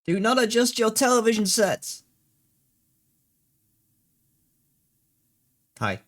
Do not adjust your television sets. Hi.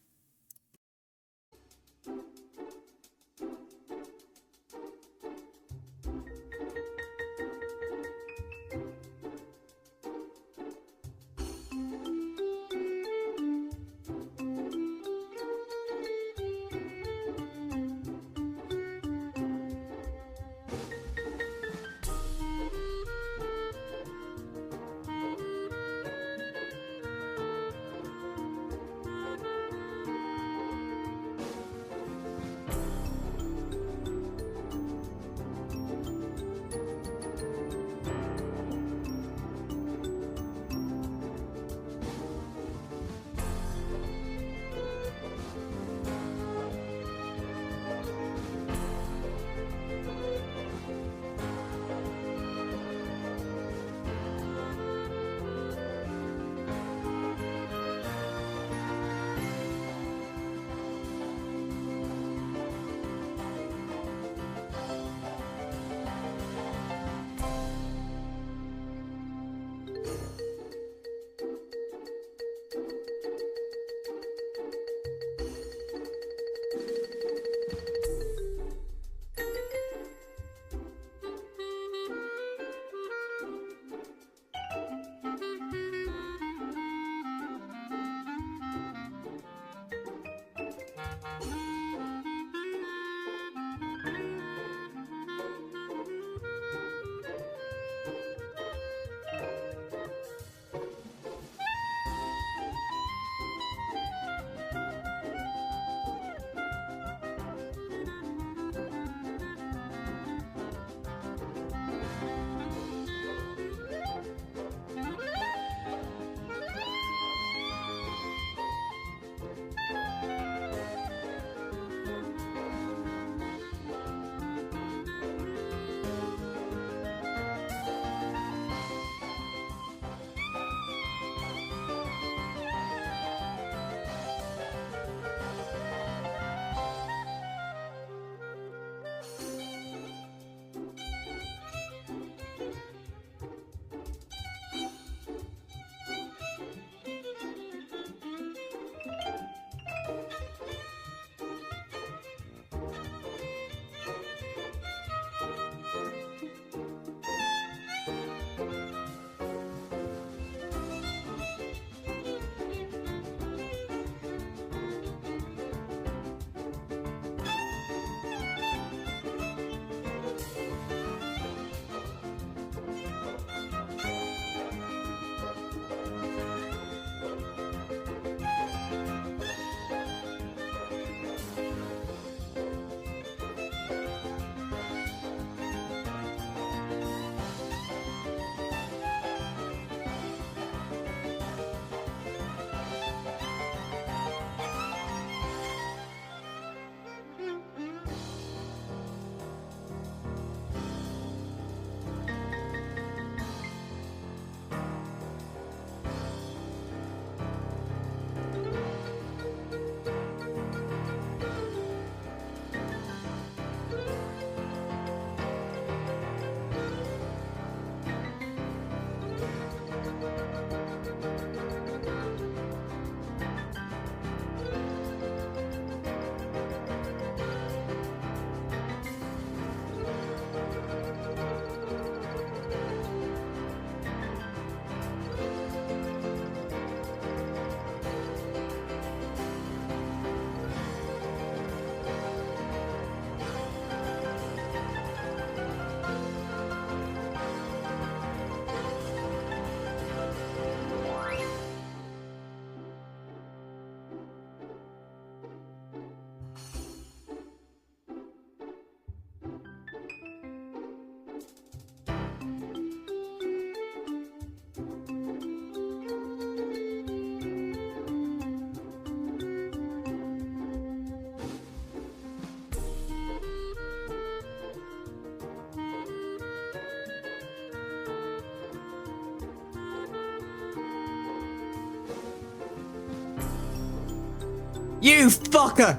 You fucker!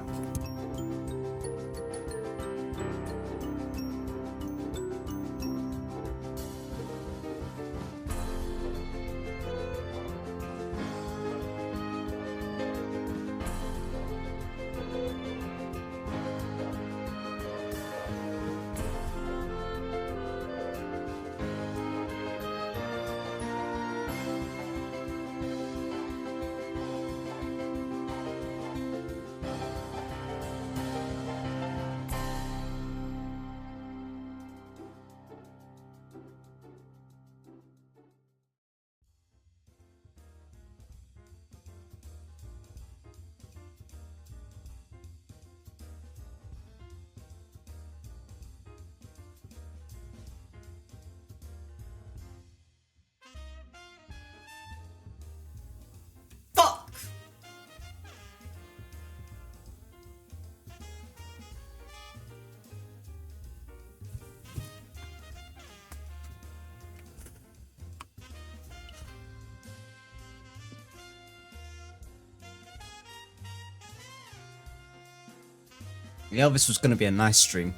You know, this was going to be a nice stream.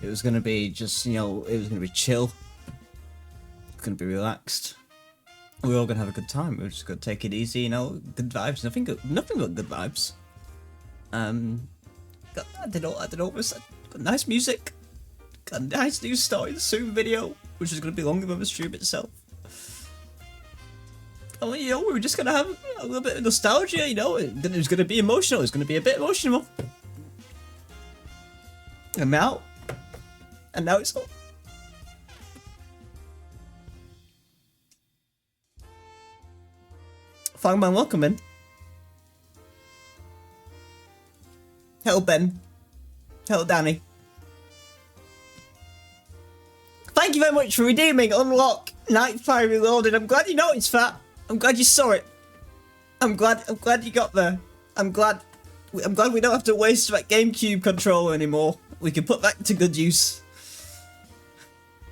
It was going to be just, you know, it was going to be chill. It's going to be relaxed. We're all going to have a good time. We're just going to take it easy, you know, good vibes. Nothing but good vibes. I don't know, got nice music. Got a nice new starting soon video, which is going to be longer than the stream itself. Oh, you know, we were just going to have a little bit of nostalgia, you know. It was going to be emotional. It's going to be a bit emotional. And now it's all. Fangman, welcome in. Hello, Ben. Hello, Danny. Thank you very much for redeeming Unlock Nightfire Reloaded. I'm glad you noticed that. I'm glad you saw it. I'm glad you got there. I'm glad we don't have to waste that GameCube controller anymore. We can put that to good use.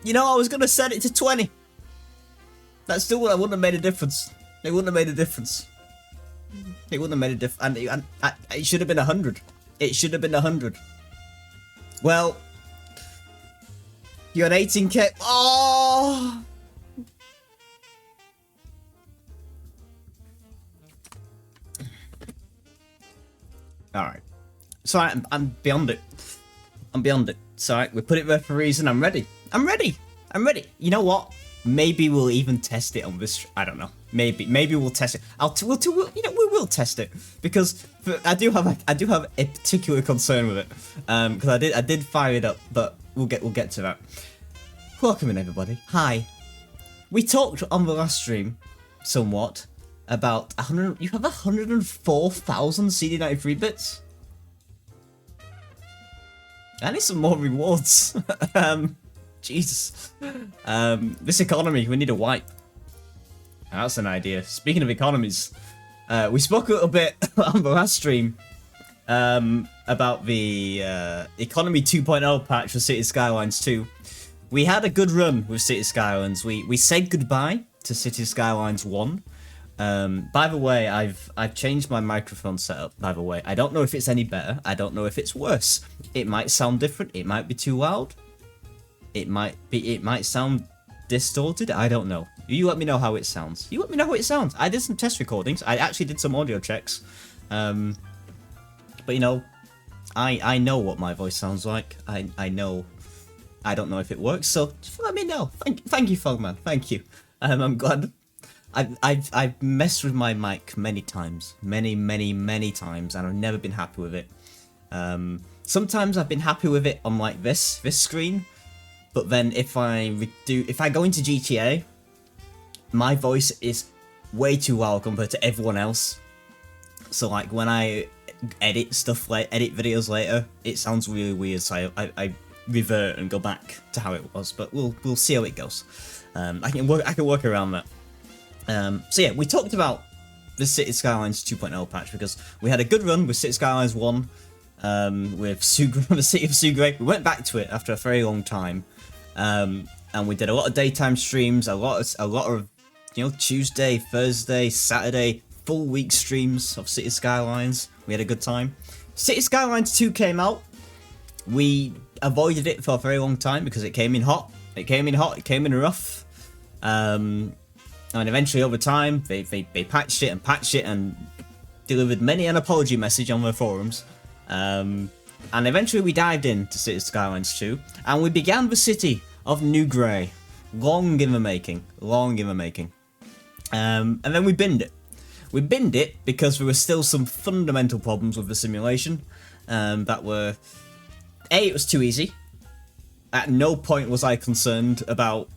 You know, I was gonna set it to 20. That still wouldn't have made a difference. It wouldn't have made a difference. It wouldn't have made a difference. And it should have been 100. It should have been 100. Well, you're an 18K. Oh! Alright. So I'm beyond it. I'm beyond it. So we put it there for a reason. I'm ready. I'm ready. I'm ready. You know what? Maybe we'll even test it on this. I don't know. Maybe we'll test it. We will test it because I do have a particular concern with it. Because I did fire it up, but we'll get to that. Welcome in, everybody. Hi. We talked on the last stream somewhat about 100. You have 104,000 CD93 bits. I need some more rewards. Jesus. This economy, we need a wipe. That's an idea. Speaking of economies, we spoke a little bit on the last stream about the Economy 2.0 patch for City Skylines 2. We had a good run with City Skylines. We said goodbye to City Skylines 1. By the way, I've changed my microphone setup, by the way. I don't know if it's any better. I don't know if it's worse. It might sound different. It might be too loud. It might sound distorted. I don't know. You let me know how it sounds. You let me know how it sounds. I did some test recordings. I actually did some audio checks. But you know, I know what my voice sounds like. I know. I don't know if it works, so just let me know. Thank you, Fogman. Thank you. I'm glad. I've messed with my mic many times, many times, and I've never been happy with it. Sometimes I've been happy with it on like this screen, but then if I go into GTA, my voice is way too loud compared to everyone else. So like when I edit videos later, it sounds really weird. So I revert and go back to how it was, but we'll see how it goes. I can work around that. So yeah, we talked about the City Skylines 2.0 patch because we had a good run with City Skylines 1 with the City of Sugray. We went back to it after a very long time, and we did a lot of daytime streams, a lot of you know, Tuesday, Thursday, Saturday, full week streams of City Skylines. We had a good time. City Skylines 2 came out. We avoided it for a very long time because it came in hot. It came in rough. And eventually, over time, they patched it and delivered many an apology message on their forums. And eventually, we dived into City Skylines 2, and we began the city of New Grey. Long in the making. And then we binned it. We binned it because there were still some fundamental problems with the simulation. That were... A, it was too easy. At no point was I concerned about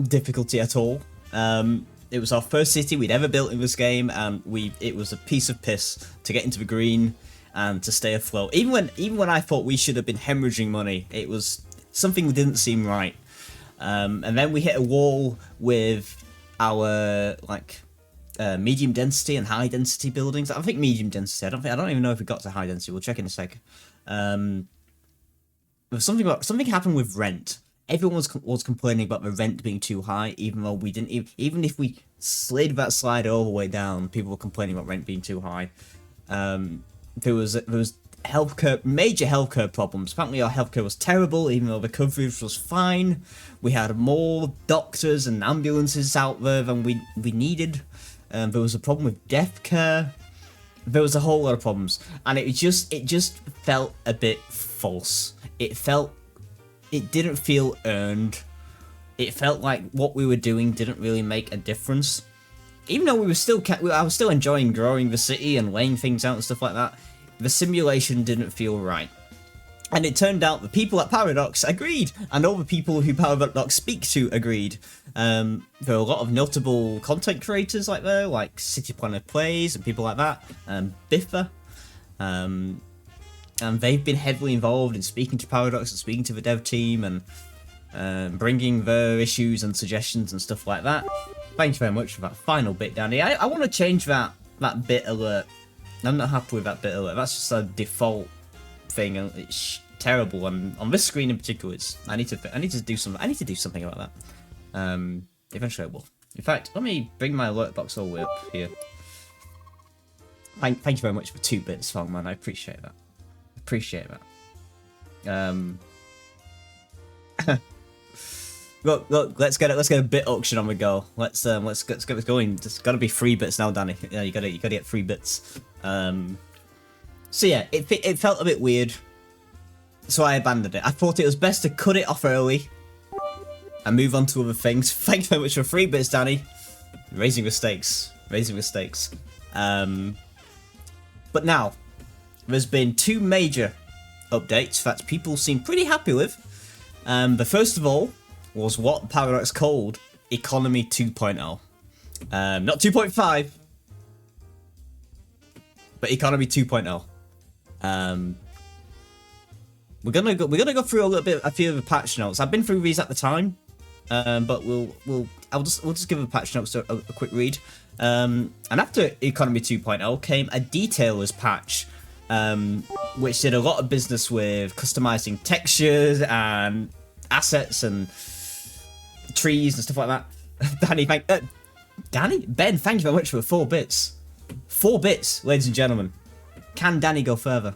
difficulty at all. It was our first city we'd ever built in this game, and it was a piece of piss to get into the green and to stay afloat. Even when I thought we should have been hemorrhaging money, it was something that didn't seem right. And then we hit a wall with our medium density and high density buildings. I think medium density. I don't even know if we got to high density. We'll check in a sec. There was something happened with rent. Everyone was complaining about the rent being too high, even though we didn't. Even if we slid that slide all the way down, people were complaining about rent being too high. There was healthcare, major healthcare problems. Apparently our healthcare was terrible, even though the coverage was fine. We had more doctors and ambulances out there than we needed. There was a problem with death care. There was a whole lot of problems, and it just felt a bit false. It didn't feel earned. It felt like what we were doing didn't really make a difference. Even though I was still enjoying growing the city and laying things out and stuff like that, the simulation didn't feel right. And it turned out the people at Paradox agreed, and all the people who Paradox speak to agreed. There were a lot of notable content creators like City Planner Plays and people like that, Biffa, and they've been heavily involved in speaking to Paradox and speaking to the dev team and bringing their issues and suggestions and stuff like that. Thank you very much for that final bit, Danny. I want to change that bit alert. I'm not happy with that bit alert. That's just a default thing, and it's terrible. And on this screen in particular, I need to do something about that. Eventually I will. In fact, let me bring my alert box all the way up here. Thank you very much for 2 bits, Fongman. I appreciate that. Look, let's get a bit auction on the go. Let's get this going. It's gotta be 3 bits now, Danny. Yeah, you gotta get 3 bits. So yeah, it felt a bit weird, so I abandoned it. I thought it was best to cut it off early and move on to other things. Thank you very much for 3 bits, Danny. Raising the stakes. But now, there's been 2 major updates that people seem pretty happy with. The first of all was what Paradox called Economy 2.0. Not 2.5, but Economy 2.0. We're gonna go through a few of the patch notes. I've been through these at the time, but we'll just give the patch notes a quick read. And after Economy 2.0 came a detailers patch, which did a lot of business with customizing textures and assets and trees and stuff like that. Ben, thank you very much for 4 bits. 4 bits, ladies and gentlemen. Can Danny go further?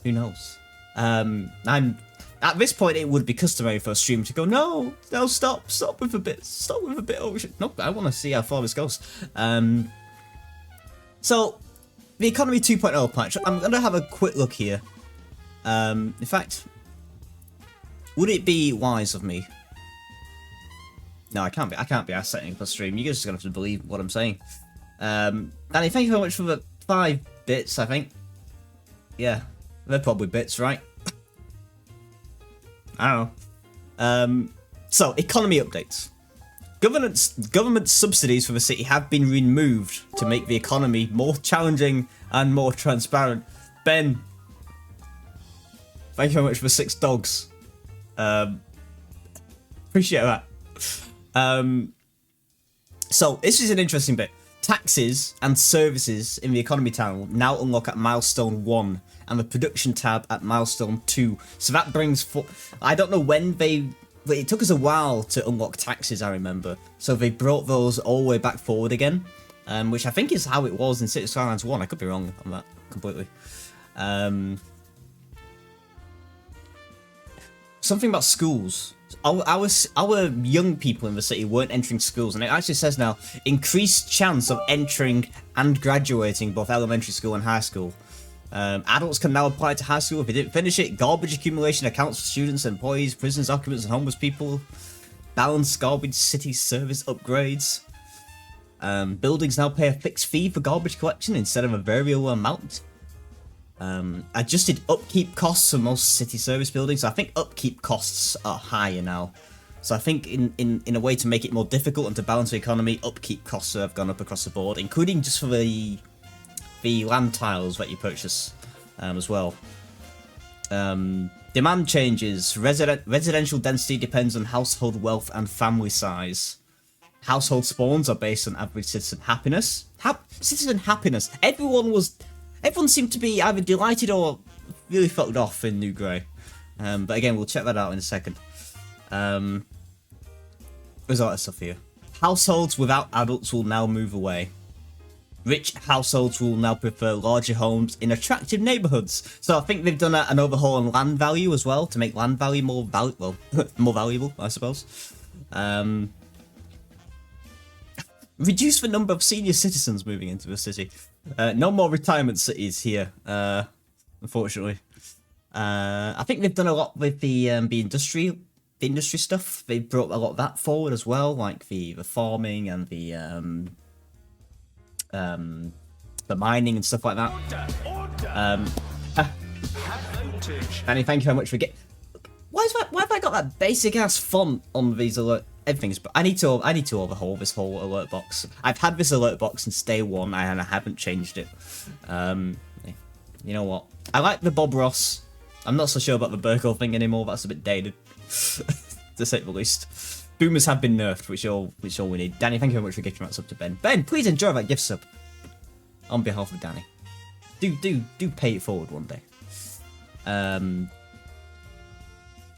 Who knows? At this point, it would be customary for a stream to go, no, stop with the bits, oh shit. Nope, I want to see how far this goes. So, the Economy 2.0 patch, I'm going to have a quick look here. In fact, would it be wise of me? No, I can't be asked setting up a stream. You guys are just going to have to believe what I'm saying. Danny, thank you very much for the 5 bits, I think. Yeah, they're probably bits, right? I don't know. So, economy updates. Government subsidies for the city have been removed to make the economy more challenging and more transparent. Ben, thank you very much for 6 dogs. Appreciate that. So, this is an interesting bit. Taxes and services in the economy town now unlock at milestone 1 and the production tab at milestone 2. So that brings I don't know when it took us a while to unlock taxes, I remember. So they brought those all the way back forward again, which I think is how it was in City Skylines 1. I could be wrong on that completely. Something about schools. Our young people in the city weren't entering schools, and it actually says now, increased chance of entering and graduating both elementary school and high school. Adults can now apply to high school if they didn't finish it. Garbage accumulation accounts for students, employees, prisoners, occupants, and homeless people. Balanced garbage city service upgrades. Buildings now pay a fixed fee for garbage collection instead of a variable amount. Adjusted upkeep costs for most city service buildings. So I think upkeep costs are higher now. So I think in a way to make it more difficult and to balance the economy, upkeep costs have gone up across the board, including just for the land tiles that you purchase as well. Demand changes. Residential density depends on household wealth and family size. Household spawns are based on average citizen happiness. Citizen happiness. Everyone seemed to be either delighted or really fucked off in New Grey. But again, we'll check that out in a second. There's a lot of stuff here. Households without adults will now move away. Rich households will now prefer larger homes in attractive neighborhoods. So I think they've done an overhaul on land value as well to make land value more more valuable, I suppose. Reduce the number of senior citizens moving into the city. No more retirement cities here, unfortunately. I think they've done a lot with the industry stuff. They brought a lot of that forward as well, like the farming and the mining and stuff like that. Danny, thank you very much for getting. Why have I got that basic ass font on these alert? Everything's. I need to overhaul this whole alert box. I've had this alert box since day one, and I haven't changed it. You know what? I like the Bob Ross. I'm not so sure about the Burkle thing anymore. That's a bit dated, to say the least. Boomers have been nerfed, which all we need. Danny, thank you very much for gifting that sub to Ben. Ben, please enjoy that gift sub. On behalf of Danny. Do pay it forward one day.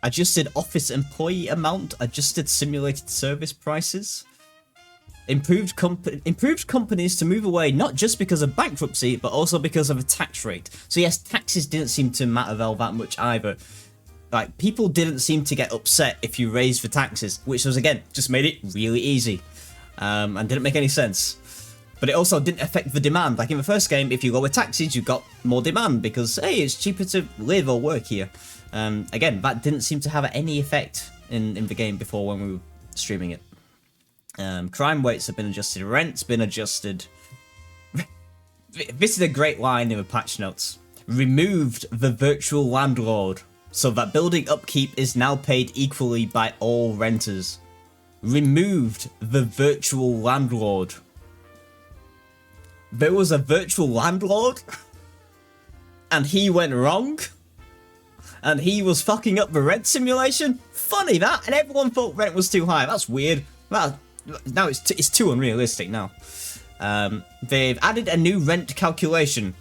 Adjusted office employee amount, adjusted simulated service prices. Improved companies to move away, not just because of bankruptcy, but also because of a tax rate. So yes, taxes didn't seem to matter that much either. Like, people didn't seem to get upset if you raised the taxes, which was, again, just made it really easy. And didn't make any sense. But it also didn't affect the demand. Like in the first game, if you lower taxes, you got more demand because, hey, it's cheaper to live or work here. Again, that didn't seem to have any effect in the game before when we were streaming it. Crime rates have been adjusted, rent's been adjusted. This is a great line in the patch notes. Removed the virtual landlord, so that building upkeep is now paid equally by all renters. Removed the virtual landlord. There was a virtual landlord, and he went wrong, and he was fucking up the rent simulation. Funny that, and everyone thought rent was too high. That's weird. Well, now it's too unrealistic now. They've added a new rent calculation.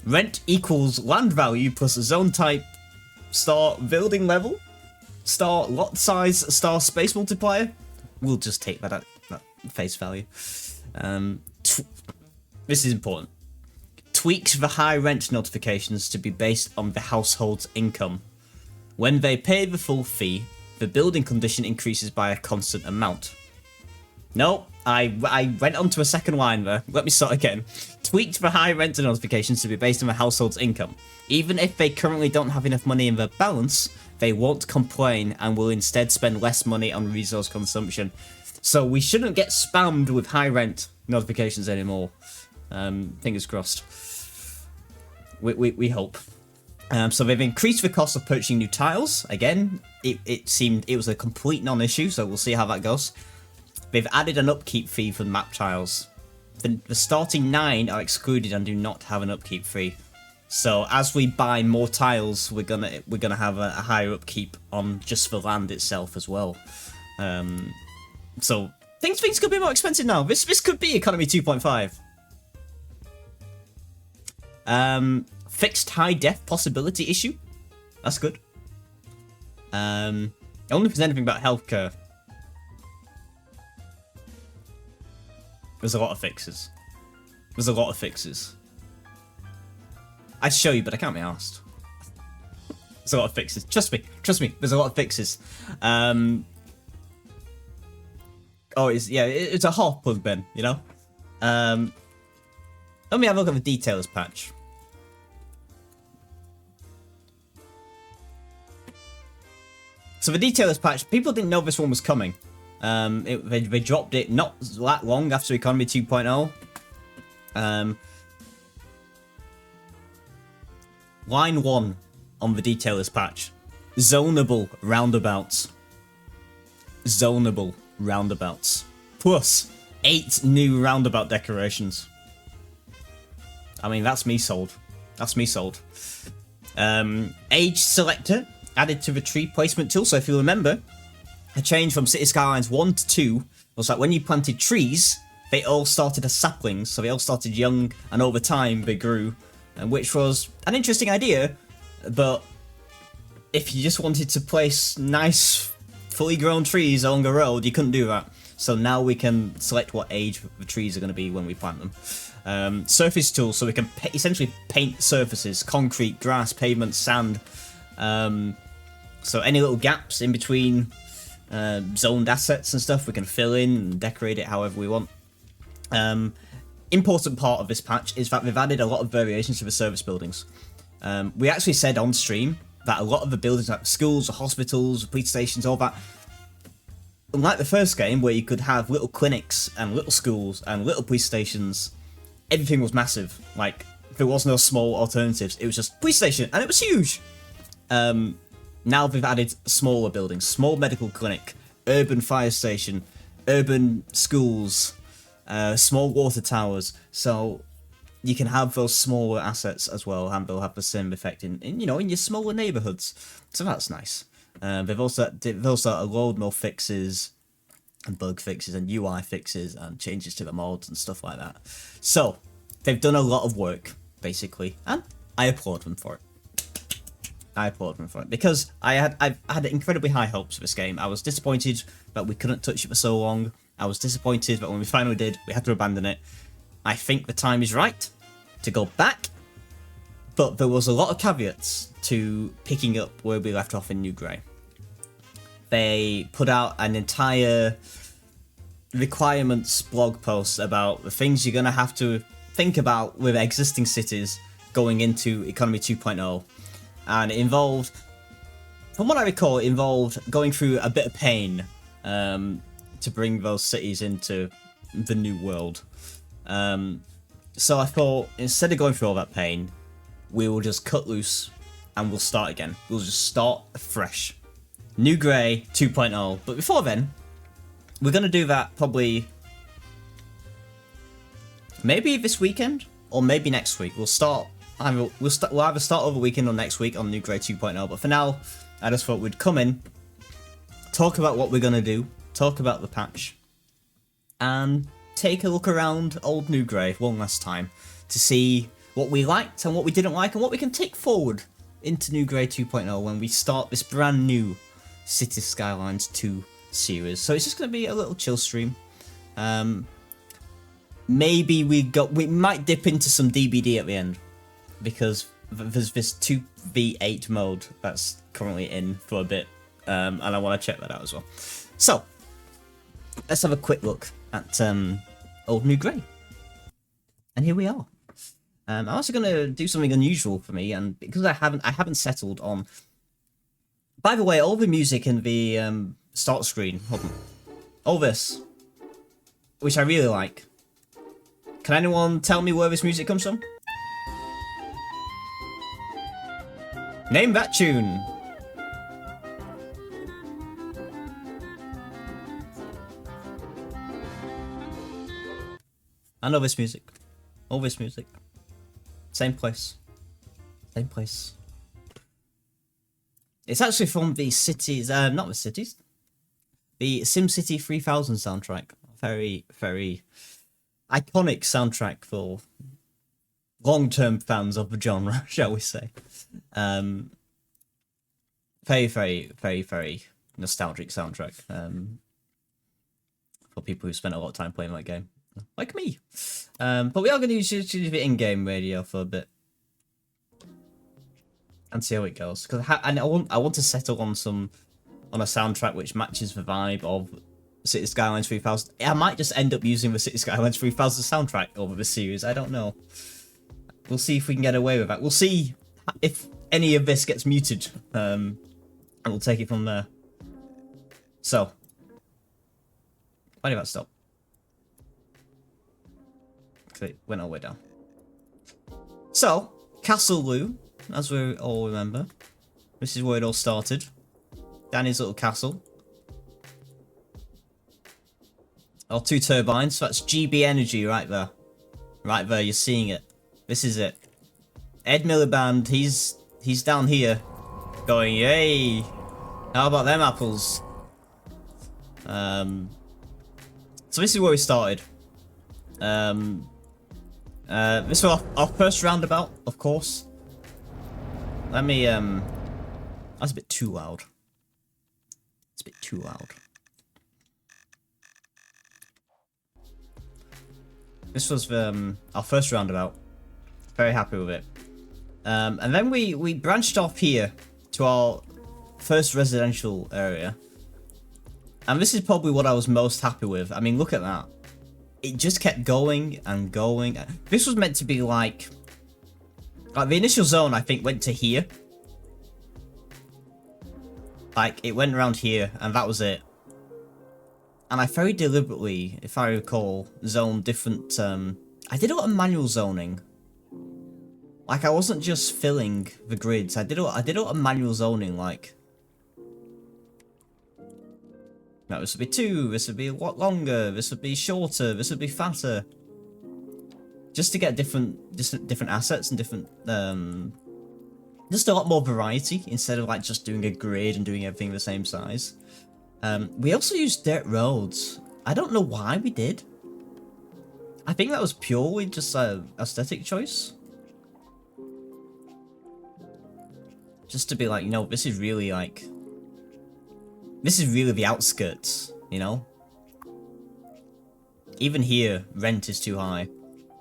Rent equals land value plus zone type star building level star lot size star space multiplier. We'll just take that at face value. This is important. Tweaks the high rent notifications to be based on the household's income. When they pay the full fee, the building condition increases by a constant amount. No, I went on to a second line there. Let me start again. Tweaked the high rent notifications to be based on the household's income. Even if they currently don't have enough money in their balance, they won't complain and will instead spend less money on resource consumption. So we shouldn't get spammed with high rent notifications anymore. Fingers crossed. We hope. So they've increased the cost of purchasing new tiles. Again, it seemed it was a complete non-issue, so we'll see how that goes. They've added an upkeep fee for map tiles. The starting 9 are excluded and do not have an upkeep fee. So as we buy more tiles, we're gonna have a higher upkeep on just the land itself as well. So things could be more expensive now. This could be economy 2.5. Fixed high def possibility issue. That's good. I wonder if there's anything about healthcare. There's a lot of fixes. I'd show you, but I can't be asked. There's a lot of fixes. Trust me. There's a lot of fixes. It's a half plug, Ben. You know. Let me have a look at the details patch. So the details patch, people didn't know this one was coming. They dropped it not that long after Economy 2.0. Line 1 on the detailers patch. Zonable roundabouts. Zonable roundabouts. Plus 8 new roundabout decorations. I mean, that's me sold. Age selector added to the tree placement tool. So if you remember, a change from City Skylines 1 to 2 was that when you planted trees, they all started as saplings, so they all started young, and over time they grew, which was an interesting idea, but if you just wanted to place nice, fully grown trees along a road, you couldn't do that. So now we can select what age the trees are going to be when we plant them. Surface tools, so we can essentially paint surfaces, concrete, grass, pavement, sand. So any little gaps in between zoned assets and stuff, we can fill in and decorate it however we want. Important part of this patch is that they've added a lot of variations to the service buildings. We actually said on stream that a lot of the buildings, like schools, hospitals, police stations, all that, unlike the first game where you could have little clinics and little schools and little police stations, everything was massive. Like, there was no small alternatives. It was just police station, and it was huge. Now they've added smaller buildings, small medical clinic, urban fire station, urban schools, small water towers. So you can have those smaller assets as well, and they'll have the same effect in your smaller neighborhoods. So that's nice. They've also a load more fixes and bug fixes and UI fixes and changes to the mods and stuff like that. So they've done a lot of work basically, and I applaud them for it. Because I've had incredibly high hopes for this game. I was disappointed that we couldn't touch it for so long. I was disappointed that when we finally did, we had to abandon it. I think the time is right to go back, but there was a lot of caveats to picking up where we left off in New Grey. They put out an entire requirements blog post about the things you're going to have to think about with existing cities going into Economy 2.0. And it involved, from what I recall, it involved going through a bit of pain to bring those cities into the new world. So I thought, instead of going through all that pain, we will just cut loose and we'll start again. We'll just start fresh. New Grey 2.0. But before then, we're going to do that probably maybe this weekend or maybe next week. We'll either start over weekend or next week on New Grey 2.0. But for now, I just thought we'd come in, talk about what we're going to do, talk about the patch, and take a look around old New Grey one last time to see what we liked and what we didn't like and what we can take forward into New Grey 2.0 when we start this brand new City Skylines 2 series. So it's just going to be a little chill stream. Maybe we might dip into some DBD at the end, because there's this 2v8 mode that's currently in for a bit, and I want to check that out as well. So let's have a quick look at old New Grey, and here we are. I'm also going to do something unusual for me, and because I haven't settled on. By the way, all the music in the start screen, hold on, all this, which I really like. Can anyone tell me where this music comes from? Name that tune. I know this music. All this music. Same place. Same place. It's actually from the cities, not the cities. The SimCity 3000 soundtrack. Very, very iconic soundtrack for long-term fans of the genre, shall we say. Very, very, very, very nostalgic soundtrack. For people who spent a lot of time playing that game. Like me. But we are going to use the in-game radio for a bit. And see how it goes. Because I want to settle on a soundtrack which matches the vibe of City Skylines 3000. I might just end up using the City Skylines 3000 soundtrack over the series. I don't know. We'll see if we can get away with that. We'll see if any of this gets muted. And we'll take it from there. So. Why did that stop? Because it went all the way down. So, Castle Lou, as we all remember. This is where it all started. Danny's little castle. Our 2 turbines, so that's GB energy right there. Right there, you're seeing it. This is it. Ed Miliband, he's down here. Going, yay! How about them apples? So this is where we started. This was our first roundabout, of course. Let me, that's a bit too loud. It's a bit too loud. This was our first roundabout. Very happy with it. And then we branched off here to our first residential area. And this is probably what I was most happy with. I mean, look at that. It just kept going and going. This was meant to be like the initial zone, I think, went to here. Like, it went around here, and that was it. And I very deliberately, if I recall, zoned different, I did a lot of manual zoning. Like, I wasn't just filling the grids. I did a lot of manual zoning, like... No, this would be 2, this would be a lot longer, this would be shorter, this would be fatter. Just to get different assets and different, just a lot more variety, instead of, like, just doing a grid and doing everything the same size. We also used dirt roads. I don't know why we did. I think that was purely just a aesthetic choice. Just to be like, you know, this is really like... This is really the outskirts, you know? Even here, rent is too high.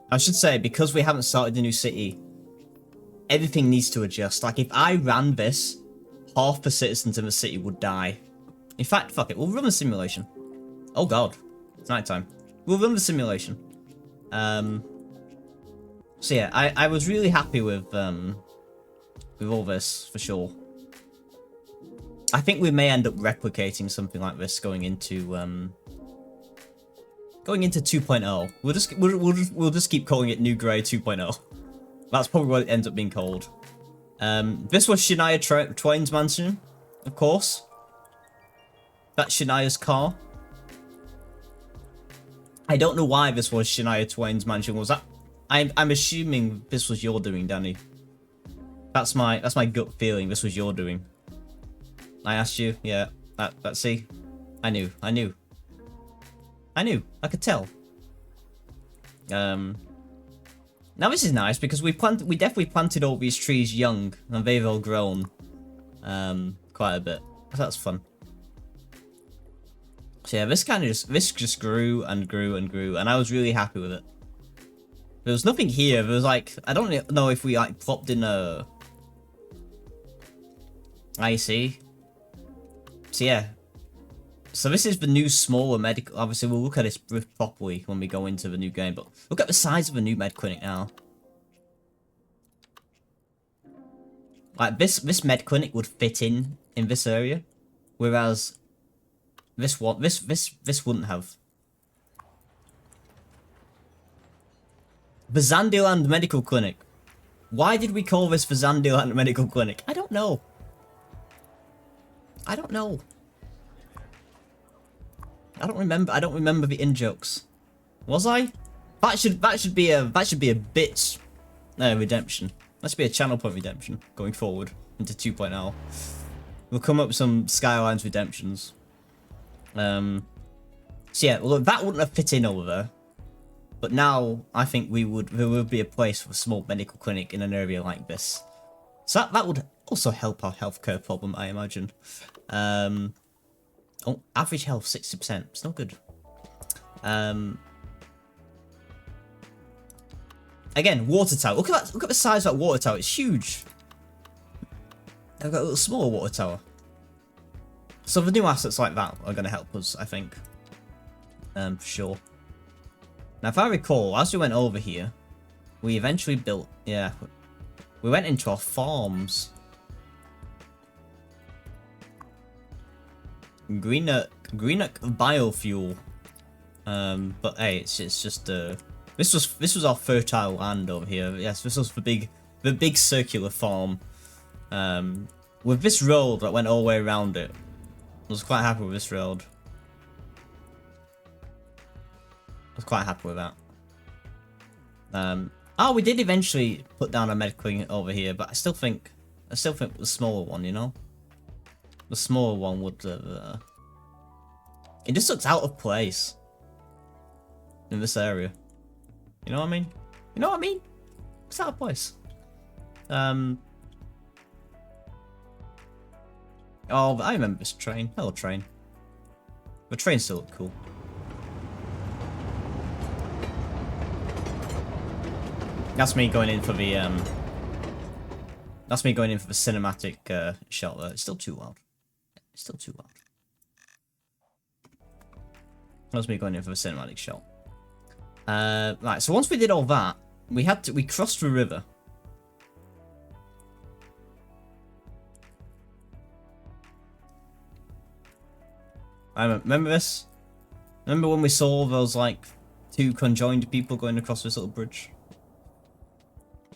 I should say, because we haven't started a new city, everything needs to adjust. Like, if I ran this, half the citizens in the city would die. In fact, fuck it, we'll run the simulation. Oh god, it's nighttime. We'll run the simulation. So yeah, I was really happy with all this, for sure. I think we may end up replicating something like this going into 2.0. We'll just keep calling it New Grey 2.0. That's probably what it ends up being called. This was Shania Twain's mansion, of course. That's Shania's car. I don't know why this was Shania Twain's mansion. Was that? I'm assuming this was your doing, Danny. That's my gut feeling. This was your doing. I asked you. Yeah. That. See. I knew. I could tell. Now this is nice because we definitely planted all these trees young and they've all grown quite a bit. So that's fun. So yeah, this just grew and grew and grew, and I was really happy with it. There was nothing here. There was like, I don't know if we like plopped in a... I see. So yeah. So this is the new smaller medical... Obviously, we'll look at this properly when we go into the new game, but look at the size of the new med clinic now. Like, this med clinic would fit in this area, whereas this wouldn't have. The Zandyland Medical Clinic. Why did we call this the Zandyland Medical Clinic? I don't know. I don't know. I don't remember the in-jokes. Was I? That should be a bit redemption. That should be a channel point redemption going forward into 2.0. We'll come up with some Skylines redemptions. So yeah, well, that wouldn't have fit in over there. But now I think there would be a place for a small medical clinic in an area like this. So that would also help our healthcare problem, I imagine. Oh, average health 60%. It's not good. Again, water tower. Look at that. Look at the size of that water tower. It's huge. I've got a little smaller water tower. So the new assets like that are going to help us, I think. For sure. Now, if I recall, as we went over here, we eventually built... Yeah. We went into our farms. Greenup biofuel. But hey, it's just this was our fertile land over here. Yes, this was the big circular farm. With this road that went all the way around it. I was quite happy with this road. I was quite happy with that. Oh, we did eventually put down a medical unit over here, but I still think the smaller one, you know. The smaller one would have... It just looks out of place. In this area. You know what I mean? You know what I mean? It's out of place. Oh, but I remember this train. Hello, train. The train still look cool. That's me going in for the That's me going in for the cinematic shot there. It's still too loud. It's still too loud. That's me going in for the cinematic shot. Right, so once we did all that, we crossed the river. I remember this? Remember when we saw those, like, two conjoined people going across this little bridge?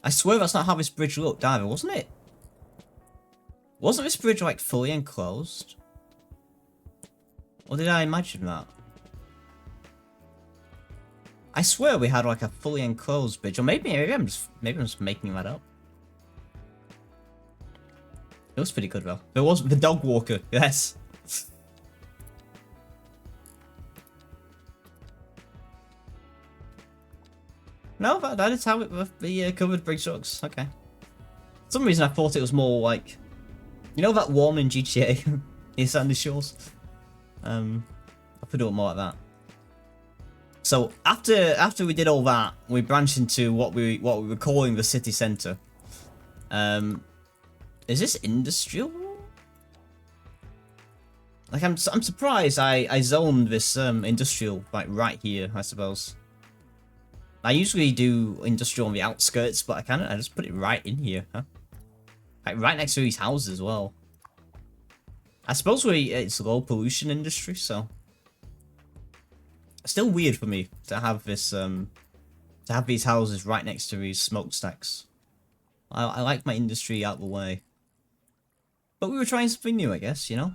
I swear that's not how this bridge looked either, wasn't it? Wasn't this bridge, like, fully enclosed? Or did I imagine that? I swear we had, like, a fully enclosed bridge. Or maybe I'm just making that up. It was pretty good, though. There was the dog walker, yes. No, that is how the covered bridge looks. Okay. For some reason I thought it was more like, you know that one in GTA, in Sandy Shores. I could do it more like that. So after we did all that, we branched into what we were calling the city centre. Is this industrial? Like I'm surprised I zoned this industrial like right here, I suppose. I usually do industrial on the outskirts, but I just put it right in here, huh? Like right next to these houses as well. I suppose it's low pollution industry, so still weird for me to have this to have these houses right next to these smokestacks. I like my industry out of the way. But we were trying something new, I guess, you know?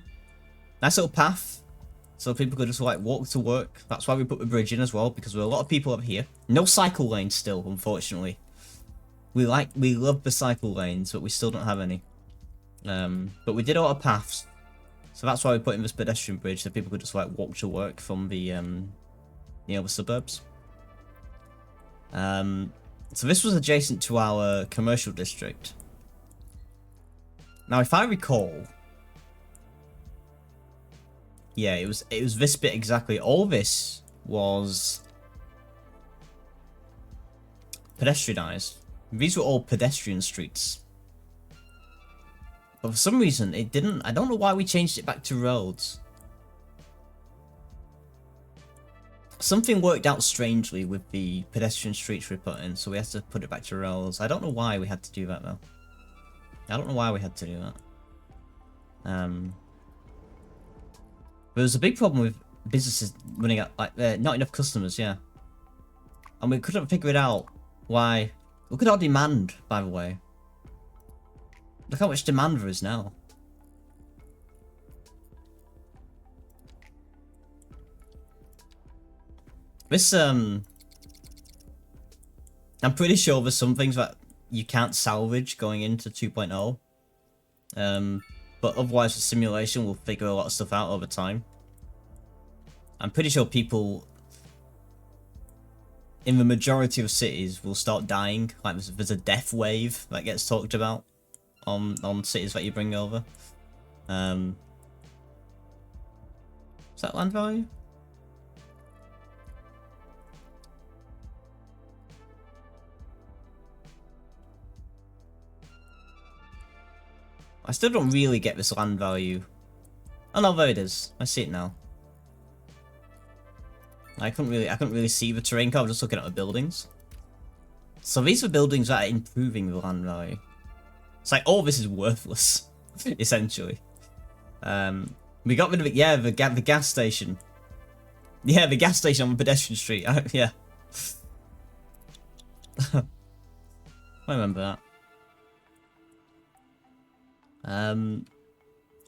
Nice little path. So people could just like walk to work. That's why we put the bridge in as well, because there are a lot of people over here. No cycle lanes still, unfortunately. We love the cycle lanes, but we still don't have any. But we did a lot of paths. So that's why we put in this pedestrian bridge, so people could just like walk to work from the the suburbs. So this was adjacent to our commercial district. Now if I recall, yeah, it was this bit exactly. All this was pedestrianized. These were all pedestrian streets. But for some reason, it didn't. I don't know why we changed it back to roads. Something worked out strangely with the pedestrian streets we put in, so we had to put it back to roads. I don't know why we had to do that, though. I don't know why we had to do that. There was a big problem with businesses running out, like, not enough customers, yeah. And we couldn't figure it out why. Look at our demand, by the way. Look how much demand there is now. This, I'm pretty sure there's some things that you can't salvage going into 2.0. But otherwise the simulation will figure a lot of stuff out over time. I'm pretty sure people in the majority of cities will start dying. Like there's a death wave that gets talked about on cities that you bring over. Is that land value? I still don't really get this land value. Oh no, there it is. I see it now. I couldn't really see the terrain. I was just looking at the buildings. So these are buildings that are improving the land value. It's like all this is worthless, essentially. We got rid of it. Yeah, the gas station. Yeah, the gas station on the pedestrian street. Yeah. I remember that.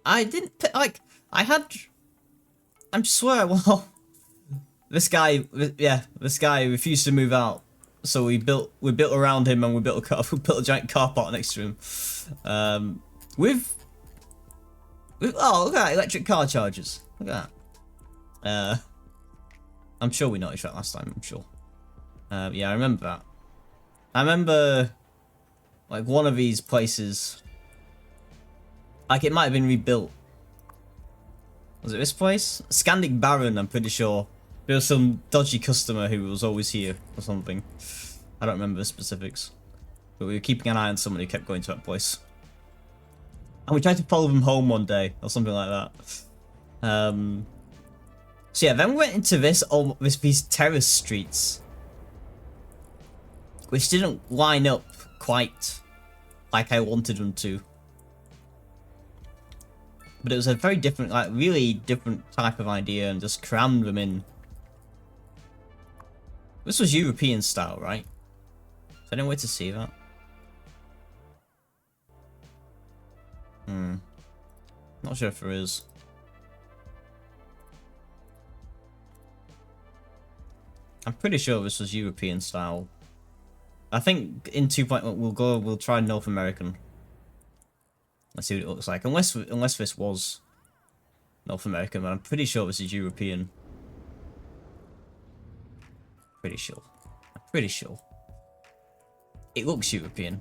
I didn't like. I had. I swear. Well, this guy. Yeah, this guy refused to move out, so we built around him, and we built a giant car park next to him. With oh, look at that, electric car chargers. Look at that. I'm sure we noticed that last time. I'm sure. Yeah, I remember that. I remember, like, one of these places. Like, it might have been rebuilt. Was it this place? Scandic Baron, I'm pretty sure. There was some dodgy customer who was always here or something. I don't remember the specifics. But we were keeping an eye on someone who kept going to that place. And we tried to follow them home one day, or something like that. So yeah, then we went into these terrace streets. Which didn't line up quite like I wanted them to. But it was a very different, like, really different type of idea, and just crammed them in. This was European style, right? Is there any way to see that? Not sure if there is. I'm pretty sure this was European style. I think in 2.1 we'll try North American. Let's see what it looks like. Unless this was North American, but I'm pretty sure this is European. Pretty sure. I'm pretty sure. It looks European.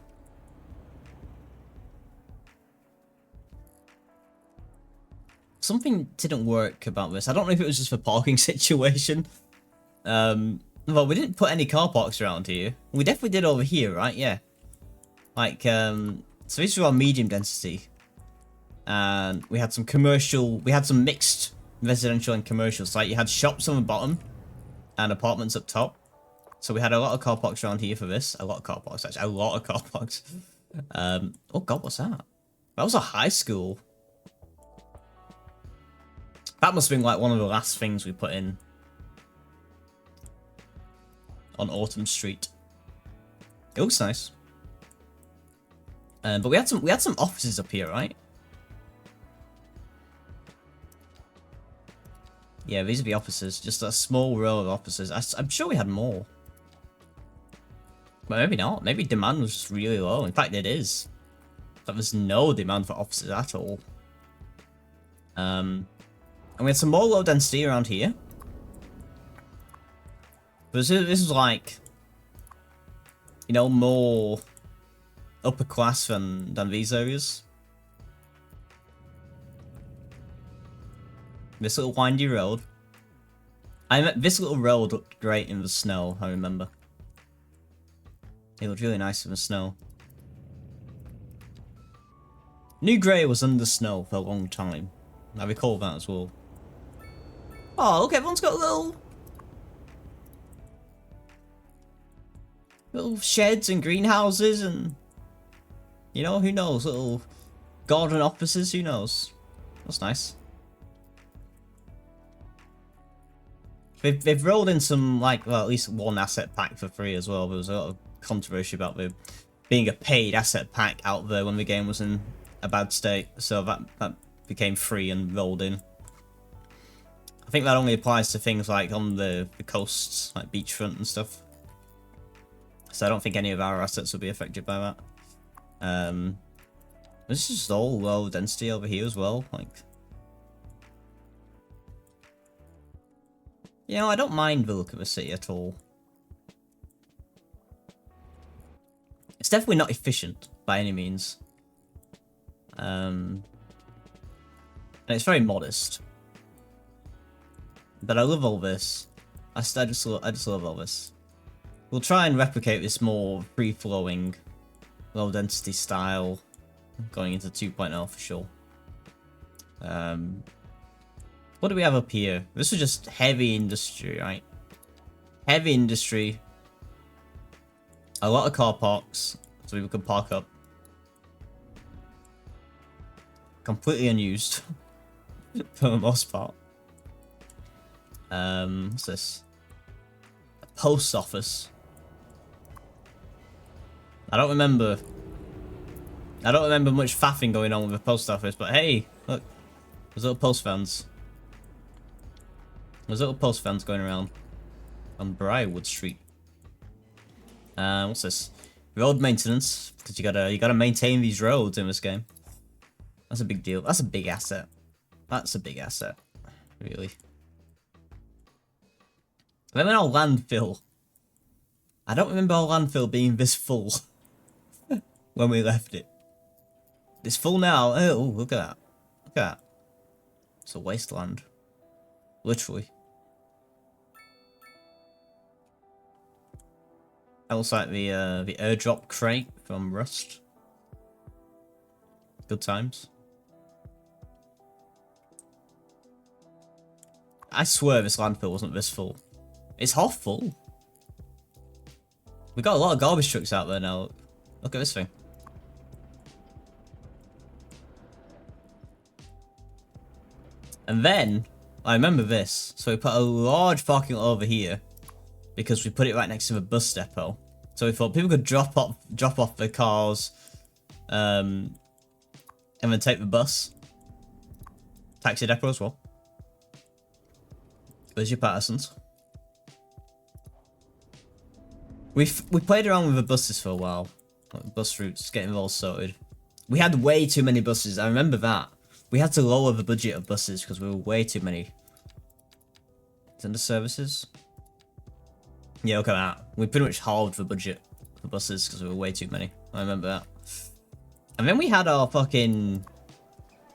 Something didn't work about this. I don't know if it was just a parking situation. Well, we didn't put any car parks around here. We definitely did over here, right? Yeah. Like, so this was our medium density. And we had some commercial, we had some mixed residential and commercial. So like you had shops on the bottom and apartments up top. So we had a lot of car parks around here for this. A lot of car parks, actually. A lot of car parks. Oh god, what's that? That was a high school. That must have been like one of the last things we put in on Autumn Street. It looks nice. But we had some offices up here, right? Yeah, these are the offices. Just a small row of offices. I'm sure we had more. But maybe not. Maybe demand was just really low. In fact, it is. But there's no demand for offices at all. And we had some more low density around here. But this is like, you know, more upper class than these areas. This little windy road. This little road looked great in the snow, I remember. It looked really nice in the snow. New Grey was under snow for a long time. I recall that as well. Oh, look, everyone's got little sheds and greenhouses and, you know, who knows, little garden offices, who knows. That's nice. They've rolled in some, like, well, at least one asset pack for free as well. There was a lot of controversy about there being a paid asset pack out there when the game was in a bad state, so that became free and rolled in. I think that only applies to things like on the coasts, like beachfront and stuff. So I don't think any of our assets will be affected by that. This is just all low density over here as well, like. You know, I don't mind the look of the city at all. It's definitely not efficient by any means. And it's very modest. But I love all this. I just love all this. We'll try and replicate this more free-flowing, low-density style going into 2.0 for sure. What do we have up here? This is just heavy industry, right? Heavy industry. A lot of car parks, so people can park up. Completely unused, for the most part. What's this? A post office. I don't remember much faffing going on with the post office, but hey, look, there's little post vans. There's little post vans going around on Briarwood Street. What's this? Road maintenance, because you gotta maintain these roads in this game. That's a big deal. That's a big asset. That's a big asset, really. Then our landfill. I don't remember our landfill being this full when we left it. It's full now. Oh, look at that. Look at that. It's a wasteland. Literally. That looks like the airdrop crate from Rust. Good times. I swear this landfill wasn't this full. It's half full. We got a lot of garbage trucks out there now. Look at this thing. And then, I remember this. So we put a large parking lot over here. Because we put it right next to the bus depot. So we thought people could drop off their cars. And then take the bus. Taxi depot as well. There's your Pattersons. We played around with the buses for a while. Like bus routes, getting them all sorted. We had way too many buses. I remember that. We had to lower the budget of buses because we were way too many. It's under services. Yeah, look at that. We pretty much halved the budget for buses because we were way too many. I remember that. And then we had our fucking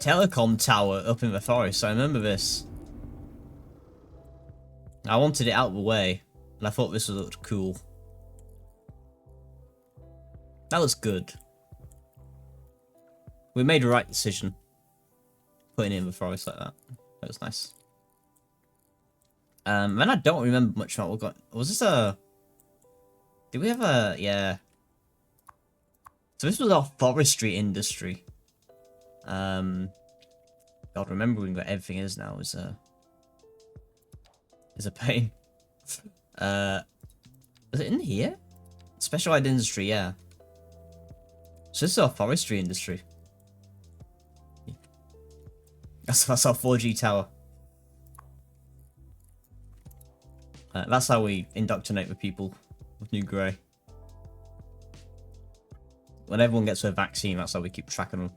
telecom tower up in the forest. I remember this. I wanted it out of the way, and I thought this looked cool. That looks good. We made the right decision. Putting it in the forest like that. That was nice. And I don't remember much about what we got. Was this a... Did we have a... Yeah. So this was our forestry industry. God, remembering what everything is now is a pain. Is it in here? Specialized industry, yeah. So this is our forestry industry. That's our 4G tower. That's how we indoctrinate the people with New Grey. When everyone gets their vaccine, that's how we keep tracking them.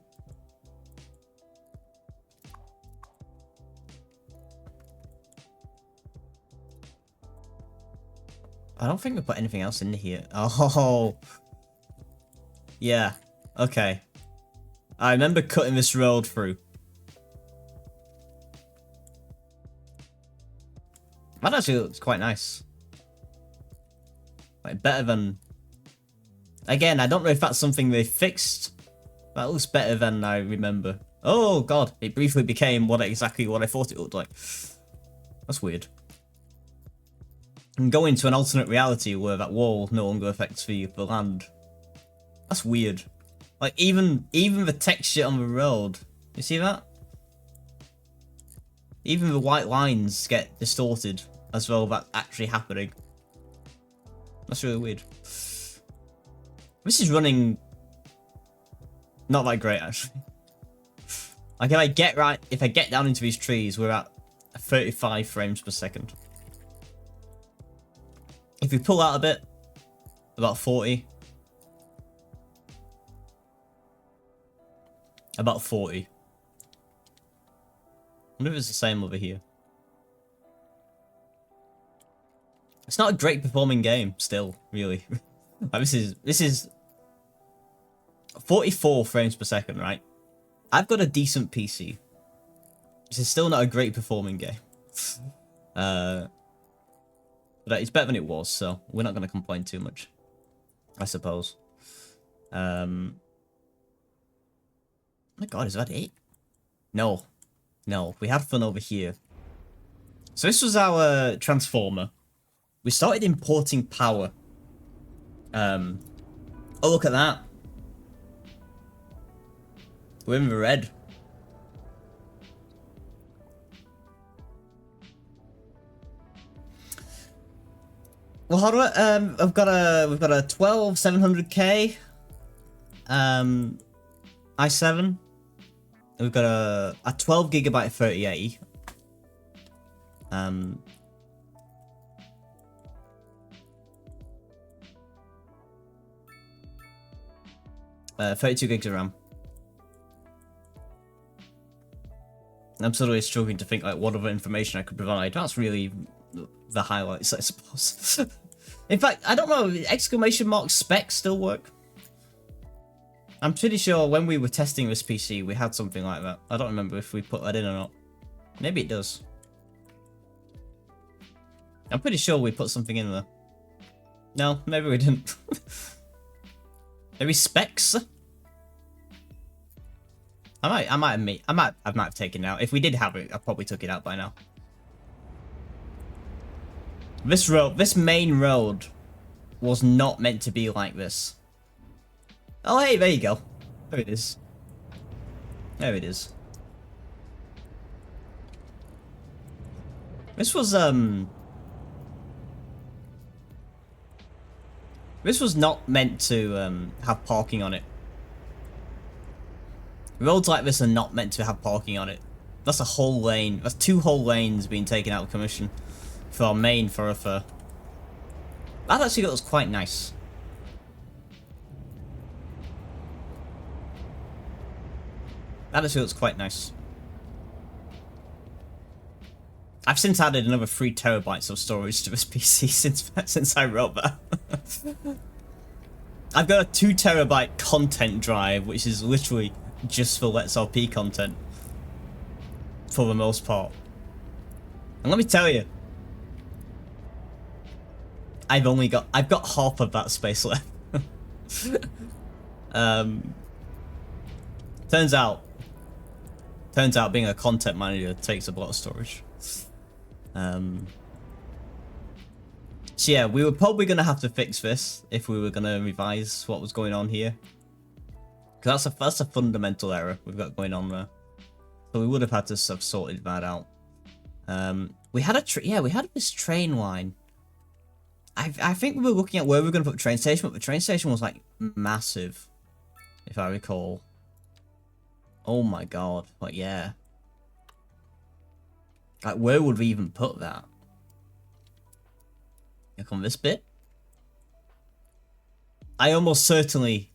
I don't think we put anything else in here. Oh, yeah. Okay. I remember cutting this road through. That actually looks quite nice. Like, better than... Again, I don't know if that's something they fixed. That looks better than I remember. Oh, God. It briefly became exactly what I thought it looked like. That's weird. And go into an alternate reality where that wall no longer affects the land. That's weird. Like, even the texture on the road. You see that? Even the white lines get distorted as well, that's actually happening. That's really weird. This is running not that great, actually. Like, if I get down into these trees, we're at 35 frames per second. If we pull out a bit, about 40. About 40. I wonder if it's the same over here. It's not a great performing game, still, really. Like, this is 44 frames per second, right? I've got a decent PC. This is still not a great performing game. But it's better than it was, so we're not going to complain too much, I suppose. My God, is that it? No. No, we had fun over here. So this was our transformer. We started importing power. Oh, look at that. We're in the red. Well, how do I, we've got a 12700K i7. We've got a 12 gigabyte 3080. 32 gigs of RAM. I'm sort of struggling to think like what other information I could provide. That's really the highlights, I suppose. In fact, I don't know, exclamation mark specs still work? I'm pretty sure when we were testing this PC, we had something like that. I don't remember if we put that in or not. Maybe it does. I'm pretty sure we put something in there. No, maybe we didn't. Maybe specs. I might have taken it out. If we did have it, I probably took it out by now. This main road was not meant to be like this. Oh, hey, there you go. There it is. There it is. This was not meant to have parking on it. Roads like this are not meant to have parking on it. That's a whole lane. That's 2 whole lanes being taken out of commission for our main thoroughfare. That actually looks quite nice. That actually looks quite nice. I've since added another 3 terabytes of storage to this PC since I wrote that. I've got a 2 terabyte content drive, which is literally just for Let's RP content, for the most part. And let me tell you, I've got half of that space left. Turns out being a content manager takes a lot of storage. So yeah, we were probably gonna have to fix this if we were gonna revise what was going on here, because that's a fundamental error we've got going on there. So we would have had to have sorted that out. We had this train line. I think we were looking at where we were gonna put the train station, but the train station was like massive, if I recall. Oh my god! Like yeah. Like where would we even put that? Like on this bit? I almost certainly,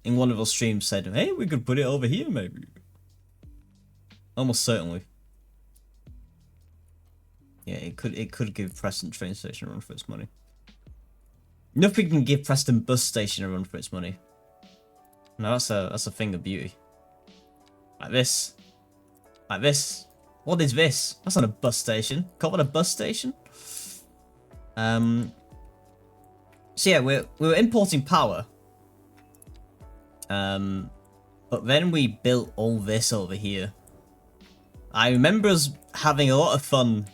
in one of our streams, said, hey, we could put it over here, maybe. Almost certainly. Yeah, it could give Preston train station a run for its money. Nothing can give Preston bus station a run for its money. No, that's a thing of beauty. Like this. Like this. What is this? That's not a bus station. Call it a bus station? So yeah, we were importing power. But then we built all this over here. I remember us having a lot of fun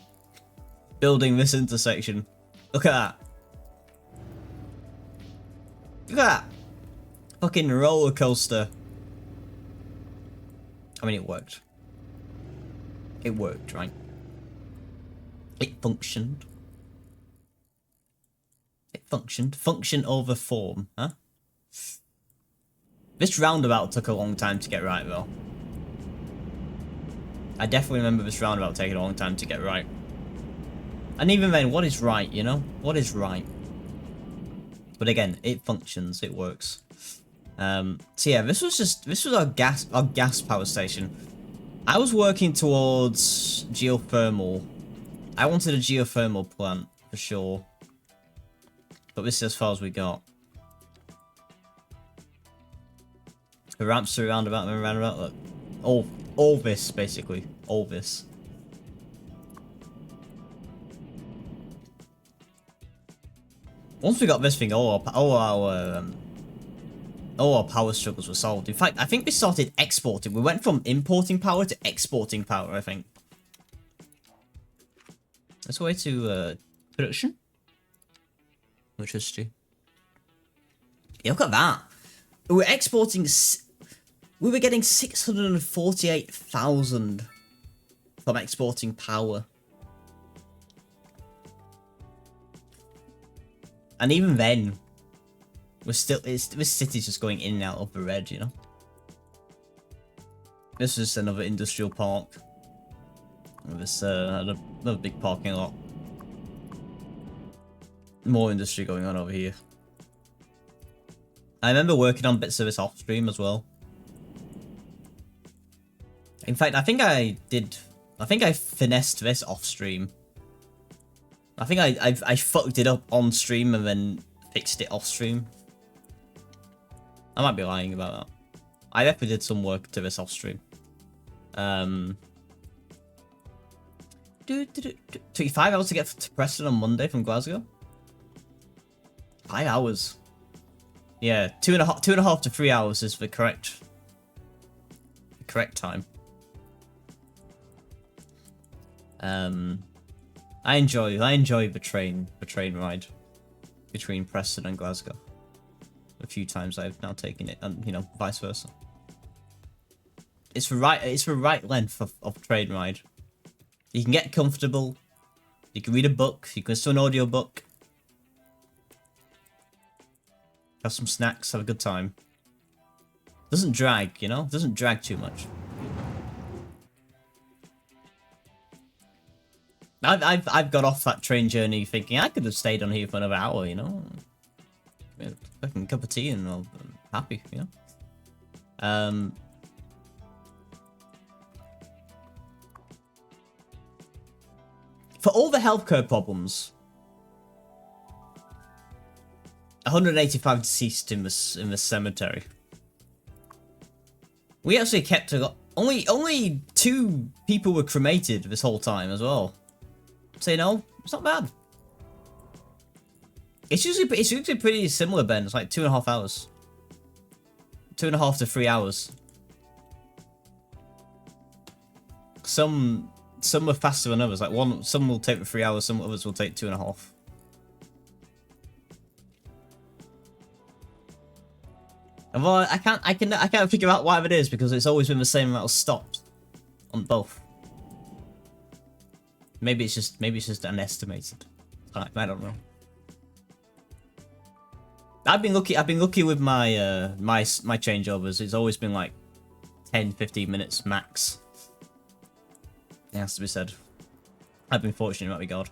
building this intersection. Look at that. Look at that. Fucking roller coaster. I mean, it worked. It worked, right? It functioned. It functioned. Function over form, huh? This roundabout took a long time to get right, though. I definitely remember this roundabout taking a long time to get right. And even then, what is right, you know? What is right? But again, it functions, it works. So yeah, this was our gas power station. I was working towards geothermal. I wanted a geothermal plant for sure. But this is as far as we got. The ramps through roundabout and roundabout, look. All this, basically. All this. Once we got this thing, all our power struggles were solved. In fact, I think we started exporting. We went from importing power to exporting power, I think. Let's go away to production. Electricity. Yeah, look at that. We were exporting... We were getting 648,000 from exporting power. And even then, we're still... this city's just going in and out of the red, you know? This is another industrial park. This another big parking lot. More industry going on over here. I remember working on bits of this off stream as well. In fact, I think I finessed this off stream. I think I fucked it up on stream and then fixed it off stream. I might be lying about that. I definitely did some work to this off stream. 25 hours to get to Preston on Monday from Glasgow. 5 hours. Yeah, 2.5 to 3 hours is the correct time. I enjoy the train ride between Preston and Glasgow. A few times I've now taken it, and you know, vice versa. It's the right length of train ride. You can get comfortable. You can read a book. You can listen to an audio book. Have some snacks. Have a good time. Doesn't drag, you know. Doesn't drag too much. I've got off that train journey thinking I could have stayed on here for another hour, you know. Fucking cup of tea and I'm happy, you know. For all the healthcare problems, 185 deceased in the cemetery. We actually kept only 2 people were cremated this whole time as well. So you know, it's not bad. It's usually pretty similar, Ben. It's like 2.5 hours. 2.5 to 3 hours. Some are faster than others. Like some will take 3 hours, some others will take 2.5. And well, I can't figure out why it is because it's always been the same amount of stops on both. Maybe it's just an estimated time. I don't know. I've been lucky with my my changeovers. It's always been like 10-15 minutes max. It has to be said. I've been fortunate in that regard.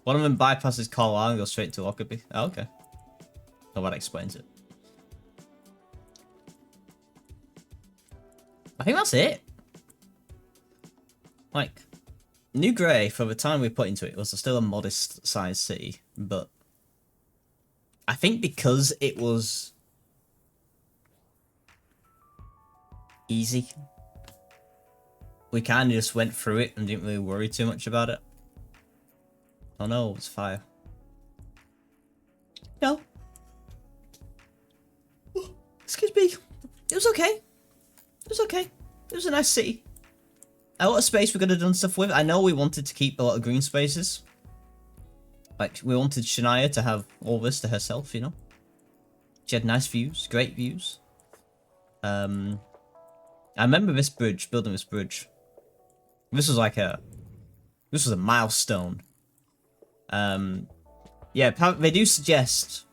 One of them bypasses Carlisle and goes straight to Lockerbie. Oh, okay. Oh, that explains it. I think that's it. Like, New Grey, for the time we put into it, was still a modest sized city, but I think because it was easy, we kind of just went through it and didn't really worry too much about it. Oh no, it's fire. No. Excuse me. It was okay. It was okay. It was a nice city. A lot of space we could have done stuff with. I know we wanted to keep a lot of green spaces. Like, we wanted Shania to have all this to herself, you know? She had nice views, great views. I remember this bridge, building this bridge. This was a milestone. Yeah, they do suggest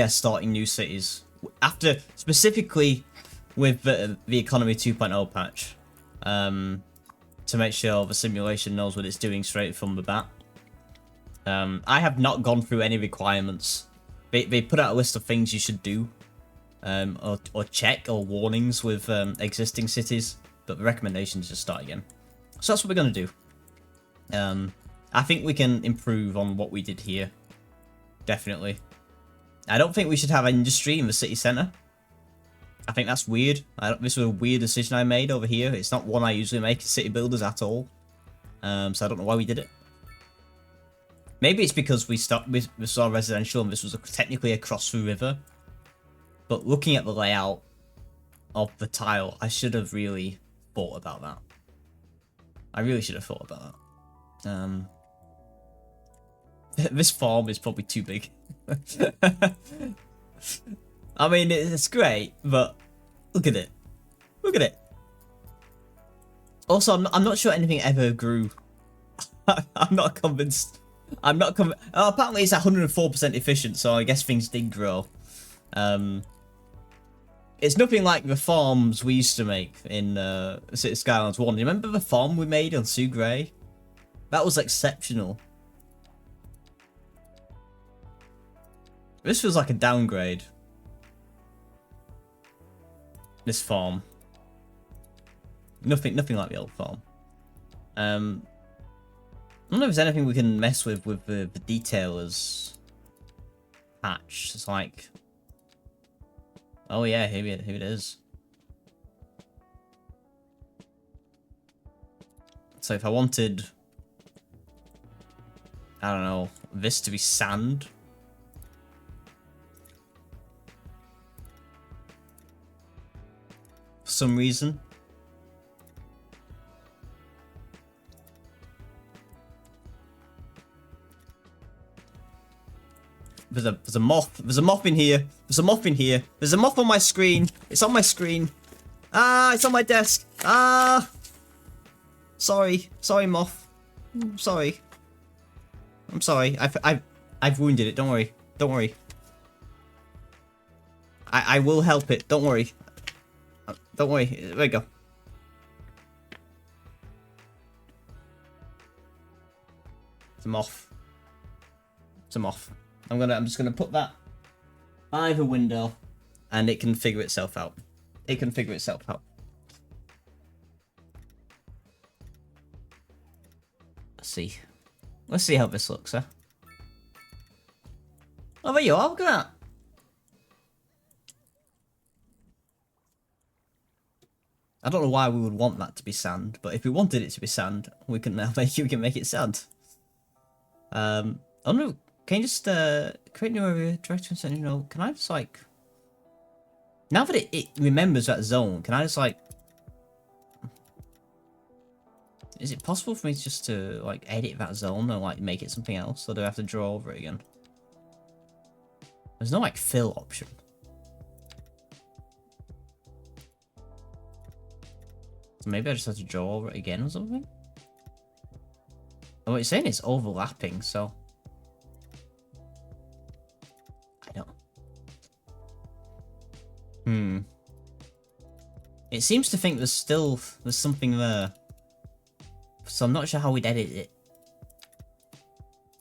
starting new cities after, specifically with the economy 2.0 patch, to make sure the simulation knows what it's doing straight from the bat. I have not gone through any requirements. They put out a list of things you should do, or check, or warnings with existing cities, but the recommendation is just start again. So that's what we're gonna do. I think we can improve on what we did here. Definitely. I don't think we should have industry in the city centre. I think that's weird. This was a weird decision I made over here. It's not one I usually make as city builders at all. So I don't know why we did it. Maybe it's because we saw residential and this was technically across the river. But looking at the layout of the tile, I should have really thought about that. I really should have thought about that. This farm is probably too big. I mean, it's great, but look at it. Look at it. Also, I'm not sure anything ever grew. I'm not convinced. I'm not convinced. Oh, apparently it's 104% efficient, so I guess things did grow. It's nothing like the farms we used to make in City Skylines 1. You remember the farm we made on Sue Gray? That was exceptional. This feels like a downgrade. This farm. Nothing like the old farm. I don't know if there's anything we can mess with the detailers patch. It's like, oh yeah, here it is. So if I wanted, I don't know, this to be sand, some reason. There's a moth. There's a moth in here. There's a moth in here. There's a moth on my screen. It's on my screen. Ah, it's on my desk. Ah. Sorry. Sorry, moth. Sorry. I'm sorry. I've wounded it. Don't worry. Don't worry. I will help it. Don't worry. Don't worry. There we go. It's a moth. It's a moth. I'm just gonna put that by the window, and it can figure itself out. It can figure itself out. Let's see. Let's see how this looks, huh? Oh, there you are. Look at that. I don't know why we would want that to be sand, but if we wanted it to be sand, we can make it sand. Oh no. Can you just create new area, direction center, can I just like... Now that it remembers that zone, can I just like... Is it possible for me just to like edit that zone or like make it something else? Or do I have to draw over it again? There's no like fill option. So maybe I just have to draw over it again or something? Oh, it's saying it's overlapping, so... It seems to think there's something there. So I'm not sure how we'd edit it.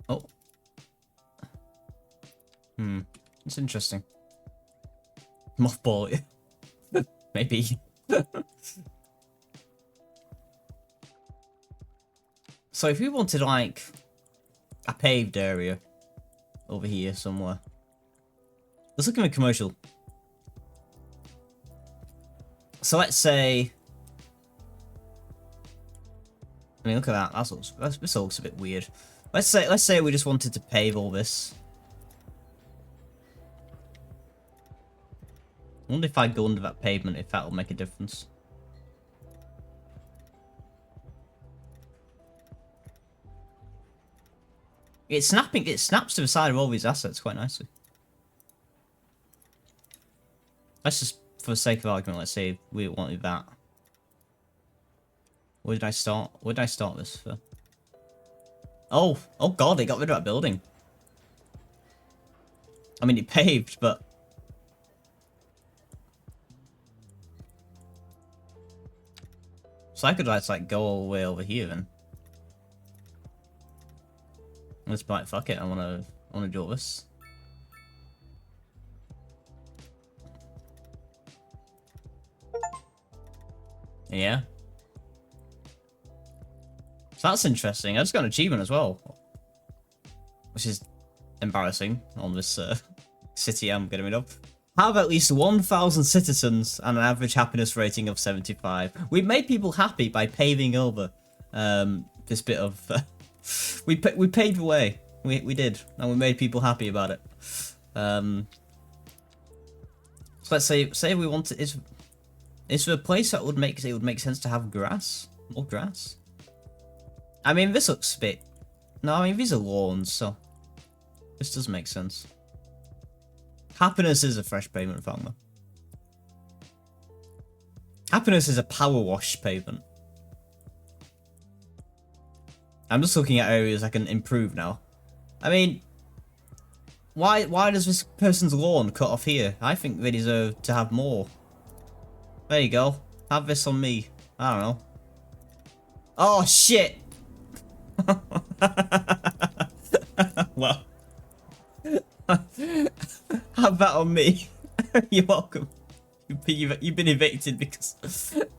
Oh. It's interesting. Mothball it. Maybe. So if we wanted like a paved area over here somewhere. Let's look at a commercial. So let's say, I mean, look at that. This looks a bit weird. Let's say we just wanted to pave all this. I wonder if I go under that pavement, if that'll make a difference. It's snapping. It snaps to the side of all these assets quite nicely. Let's just, for the sake of argument, let's say we wanted that. Where did I start? Where did I start this for? Oh god, they got rid of that building. I mean, it paved, but... So I could just, like, go all the way over here, then. Let's be like, fuck it, I wanna do all this. Yeah. So that's interesting. I just got an achievement as well. Which is embarrassing on this city I'm getting rid of. Have at least 1,000 citizens and an average happiness rating of 75. We've made people happy by paving over this bit of... we paved the way. We did. And we made people happy about it. So let's say we want to... Is there a place that would make sense to have grass? More grass? I mean, this looks a bit... No, I mean, these are lawns, so... This does make sense. Happiness is a fresh pavement farmer. Happiness is a power wash pavement. I'm just looking at areas I can improve now. I mean... Why does this person's lawn cut off here? I think they deserve to have more. There you go. Have this on me. I don't know. Oh, shit! Well. Have that on me. You're welcome. You've been evicted because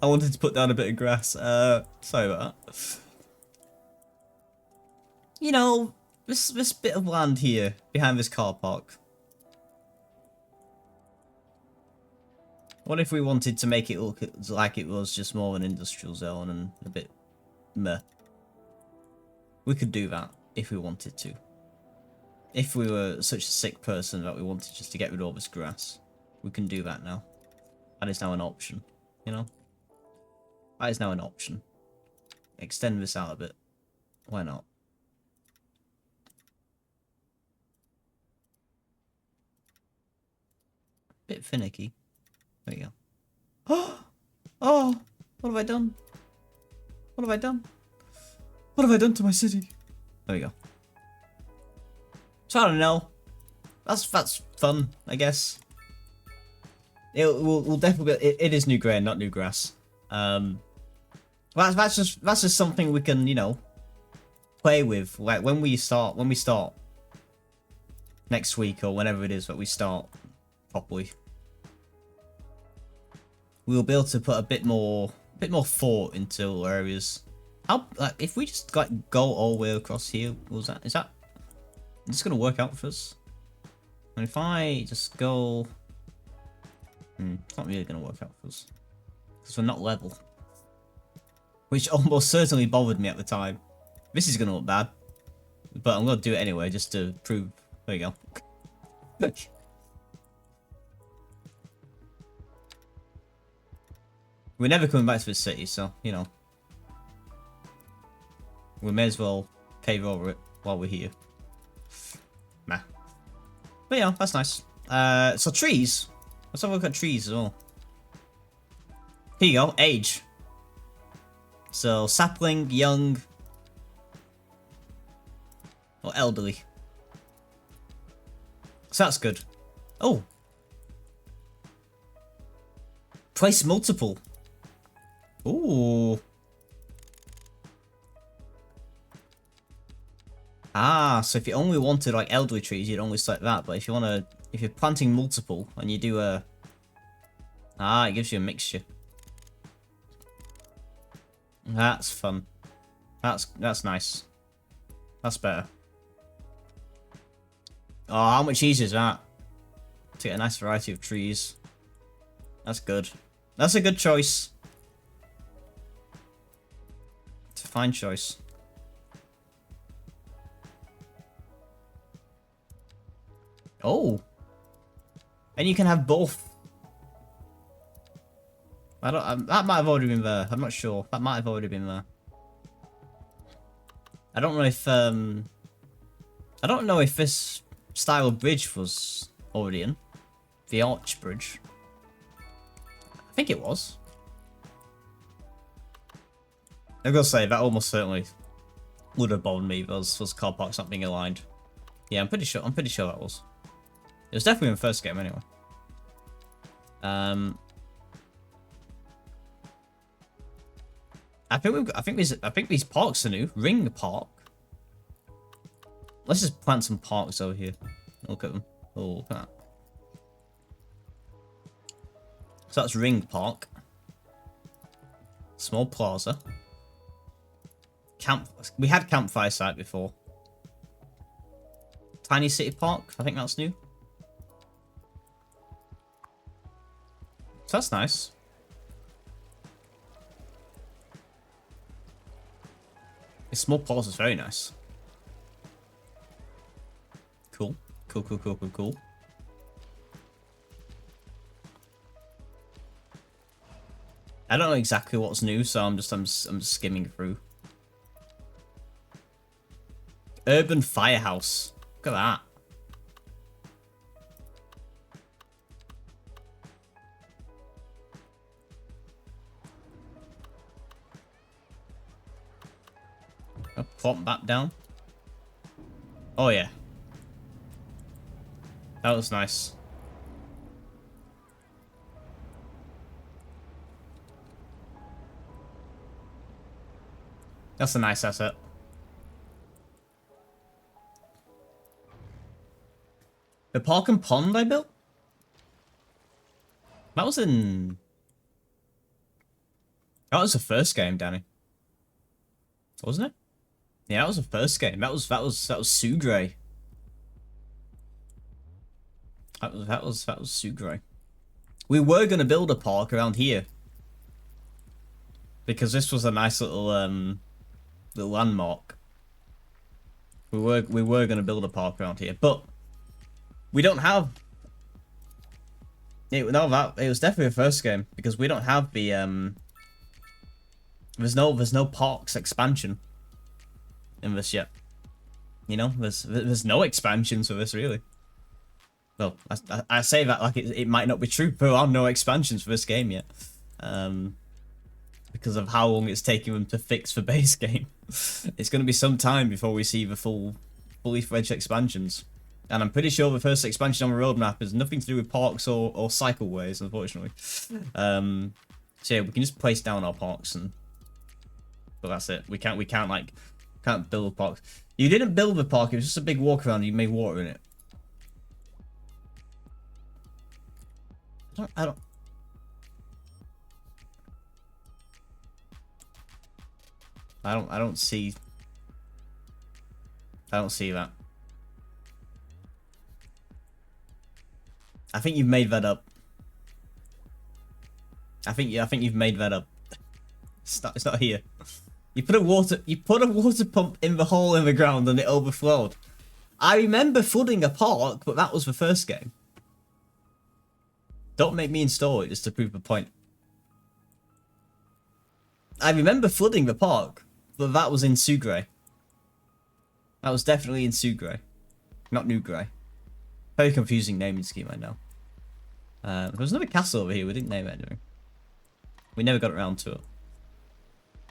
I wanted to put down a bit of grass. Sorry about that. You know, this bit of land here, behind this car park. What if we wanted to make it look like it was just more of an industrial zone and a bit meh? We could do that if we wanted to. If we were such a sick person that we wanted just to get rid of all this grass, we can do that now. That is now an option. you know? That is now an option. Extend this out a bit. Why not? Bit finicky. There you go. Oh! What have I done? What have I done? What have I done to my city? There we go. So I don't know. That's fun, I guess. We'll definitely. It is new grain, not new grass. That's just something we can, you know, play with. Like when we start next week or whenever it is that we start properly, we'll be able to put a bit more thought into areas. How, like, if we just like go all the way across here, is that gonna work out for us? And if I just go, it's not really gonna work out for us because we're not level, which almost certainly bothered me at the time. This is gonna look bad, but I'm gonna do it anyway just to prove. There you go. We're never coming back to the city, so you know. We may as well pave over it while we're here. Nah. But yeah, that's nice. So trees. Let's have a look at trees as well. Here you go, age. So sapling, young, or elderly. So that's good. Oh. Place multiple. Ooh. Ah, so if you only wanted like elderly trees, you'd only select that. But if you're planting multiple and you do a, it gives you a mixture. That's fun. That's nice. That's better. Oh, how much easier is that? To get a nice variety of trees. That's good. That's a good choice. It's a fine choice. Oh. And you can have both. That might have already been there. I'm not sure. That might have already been there. I don't know if this style of bridge was already in. The arch bridge. I think it was. I'm gonna say that almost certainly would have bothered me if those car parks not being aligned. Yeah, I'm pretty sure that was. It was definitely in the first game anyway. I think these parks are new. Ring Park. Let's just plant some parks over here. Look at them. Oh, look at that. So that's Ring Park. Small plaza. We had campfire site before. Tiny City Park. I think that's new. So that's nice. The small plaza is very nice. Cool. Cool. I don't know exactly what's new, so I'm just skimming through. Urban Firehouse. Look at that. I'll plop that down. Oh yeah. That was nice. That's a nice asset. The park and pond I built? That was in... That was the first game, Danny. Wasn't it? Yeah, that was the first game. That was Sugray. That was Sugray. We were gonna build a park around here. Because this was a nice little little landmark. We were gonna build a park around here, but we don't have It was definitely the first game because we don't have the there's no parks expansion in this yet. You know, there's no expansions for this really. Well, I say that like it might not be true. There are no expansions for this game yet, because of how long it's taking them to fix the base game. It's going to be some time before we see the fully fledged expansions. And I'm pretty sure the first expansion on the roadmap has nothing to do with parks or cycleways, unfortunately. So yeah, we can just place down our parks and. But that's it. We can't build a park. You didn't build the park. It was just a big walk around. You made water in it. I don't see that. I think you've made that up. I think you've made that up. It's not here. You put a water pump in the hole in the ground and it overflowed. I remember flooding a park, but that was the first game. Don't make me install it just to prove the point. I remember flooding the park, but that was in Sugray. That was definitely in Sugray, not New Grey. Very confusing naming scheme, I know. There was another castle over here. We didn't name it anyway. We never got around to it.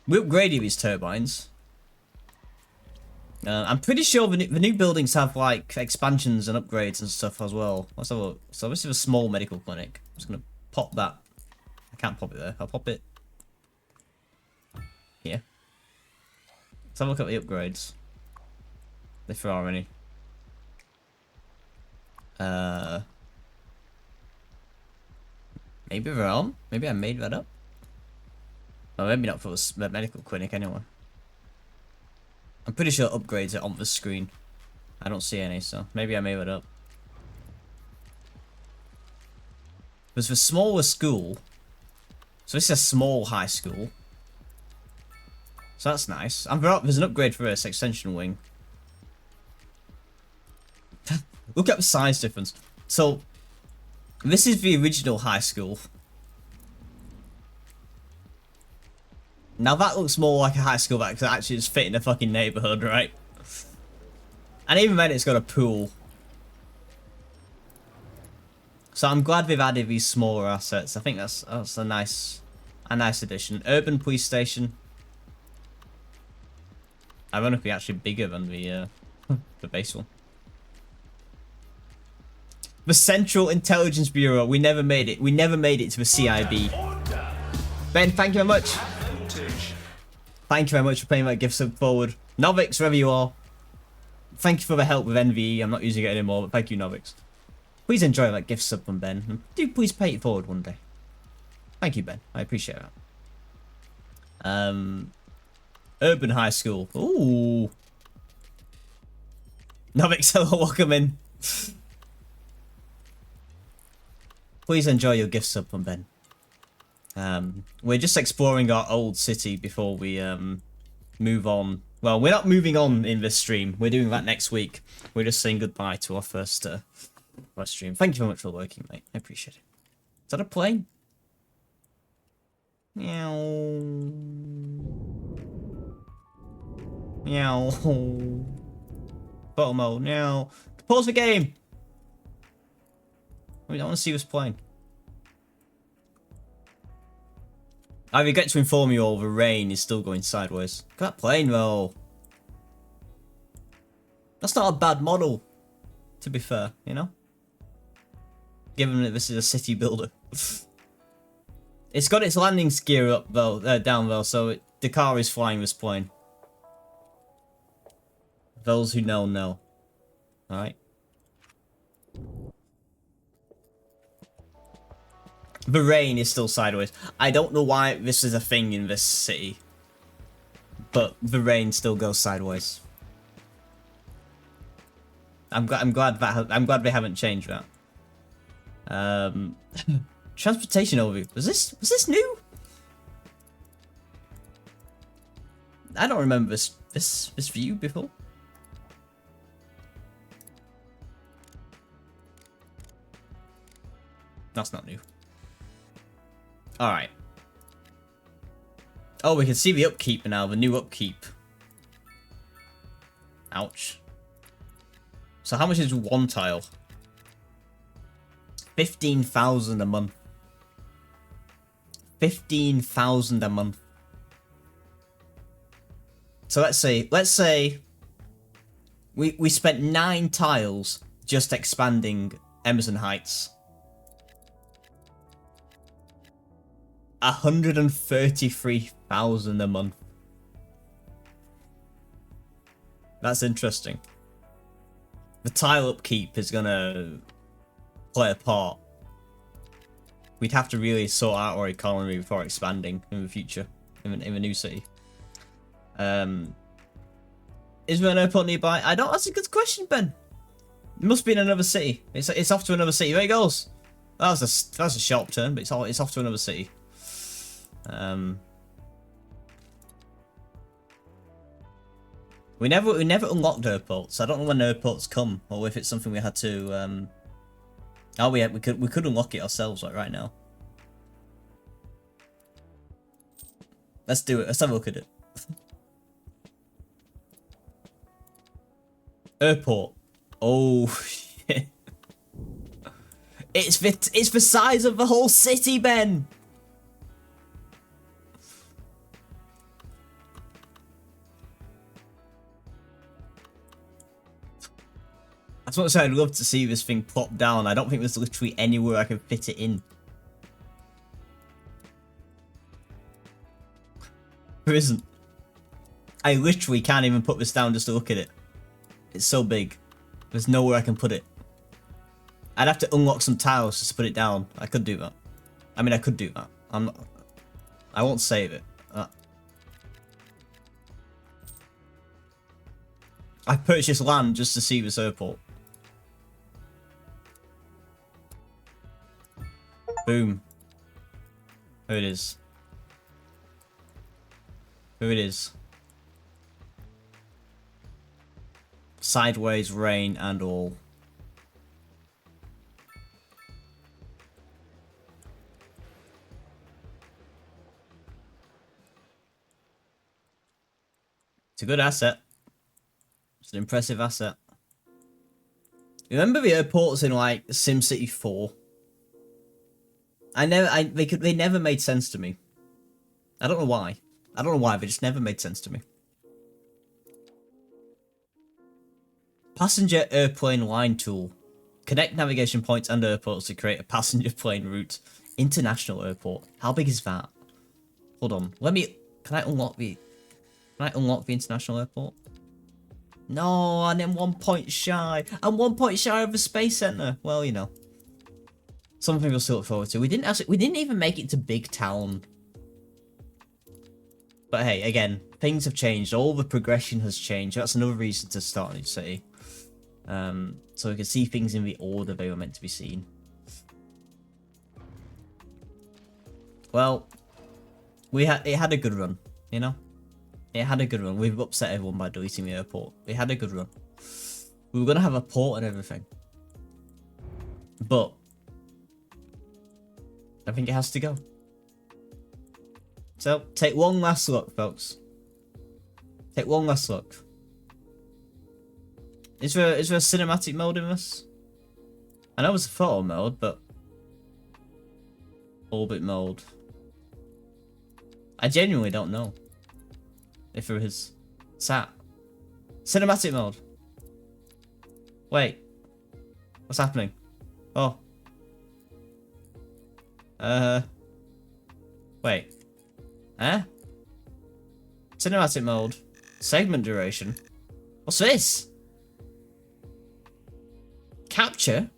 We upgraded these turbines. I'm pretty sure the new buildings have like expansions and upgrades and stuff as well. Let's have a look. So this is a small medical clinic. I'm just gonna pop that. I can't pop it there. I'll pop it here. Let's have a look at the upgrades. If there are any. Maybe they're on. Maybe I made that up. Well, maybe not for the medical clinic anyway. I'm pretty sure upgrades are on the screen. I don't see any, so maybe I made it up. There's the smaller school. So this is a small high school. So that's nice. And there's an upgrade for this extension wing. Look at the size difference. So this is the original high school. Now that looks more like a high school that could actually just fit in a fucking neighborhood, right? And even then it's got a pool. So I'm glad they've added these smaller assets. I think that's a nice addition. Urban police station. Ironically actually bigger than the base one. The Central Intelligence Bureau. We never made it. We never made it to the CIB. Ben, thank you very much. Thank you very much for playing that gift sub forward. Novix, wherever you are. Thank you for the help with NVE. I'm not using it anymore, but thank you, Novix. Please enjoy that gift sub from Ben. And do please pay it forward one day. Thank you, Ben. I appreciate that. Urban High School. Ooh. Novix, hello, welcome in. Please enjoy your gift sub from Ben. We're just exploring our old city before we move on. Well, we're not moving on in this stream. We're doing that next week. We're just saying goodbye to our first stream. Thank you very much for working, mate. I appreciate it. Is that a plane? Meow. Meow. Photo mode. Meow. Pause the game. I want to see this plane. I regret to inform you all the rain is still going sideways. Look at that plane though. That's not a bad model, to be fair, you know? Given that this is a city builder. It's got its landings gear up though, down though, so the car is flying this plane. Those who know, know. Alright. The rain is still sideways. I don't know why this is a thing in this city, but the rain still goes sideways. I'm glad they haven't changed that. Transportation overview. Was this new? I don't remember this view before. That's not new. Alright. Oh, we can see the upkeep now, the new upkeep. Ouch. So how much is one tile? 15,000 a month. 15,000 a month. So let's say we spent 9 tiles just expanding Emerson Heights. 133,000 a month. That's interesting. The tile upkeep is gonna play a part. We'd have to really sort out our economy before expanding in the future, in a new city. Is there an airport nearby? I don't. That's a good question, Ben. It must be in another city. It's off to another city. There it goes. That was a sharp turn, but it's off to another city. We never unlocked airports. I don't know when airports come, or if it's something we had to. Oh, we could unlock it ourselves right now. Let's do it. Let's have a look at it. Airport. Oh shit! It's the size of the whole city, Ben. That's what I said. I'd love to see this thing plop down. I don't think there's literally anywhere I can fit it in. There isn't. I literally can't even put this down just to look at it. It's so big. There's nowhere I can put it. I'd have to unlock some tiles just to put it down. I could do that. I mean, I could do that. I won't save it. I purchased land just to see this airport. Boom. Here it is. Here it is. Sideways, rain, and all. It's a good asset. It's an impressive asset. Remember the airports in like SimCity 4? They never made sense to me. I don't know why. I don't know why, they just never made sense to me. Passenger airplane line tool. Connect navigation points and airports to create a passenger plane route. International airport. How big is that? Hold on. Can I unlock the international airport? No, and then 1 point shy. I'm 1 point shy of the space center. Well, you know. Something we'll still look forward to. We didn't even make it to Big Town. But hey, again, things have changed. All the progression has changed. That's another reason to start a new city. So we can see things in the order they were meant to be seen. Well, it had a good run, you know? It had a good run. We've upset everyone by deleting the airport. It had a good run. We were going to have a port and everything. But I think it has to go. So, take one last look, folks. Take one last look. Is there a cinematic mode in this? I know it's a photo mode, but orbit mode. I genuinely don't know if there is. Sat. Cinematic mode. Wait. What's happening? Oh. Wait. Huh? Cinematic mode. Segment duration. What's this? Capture?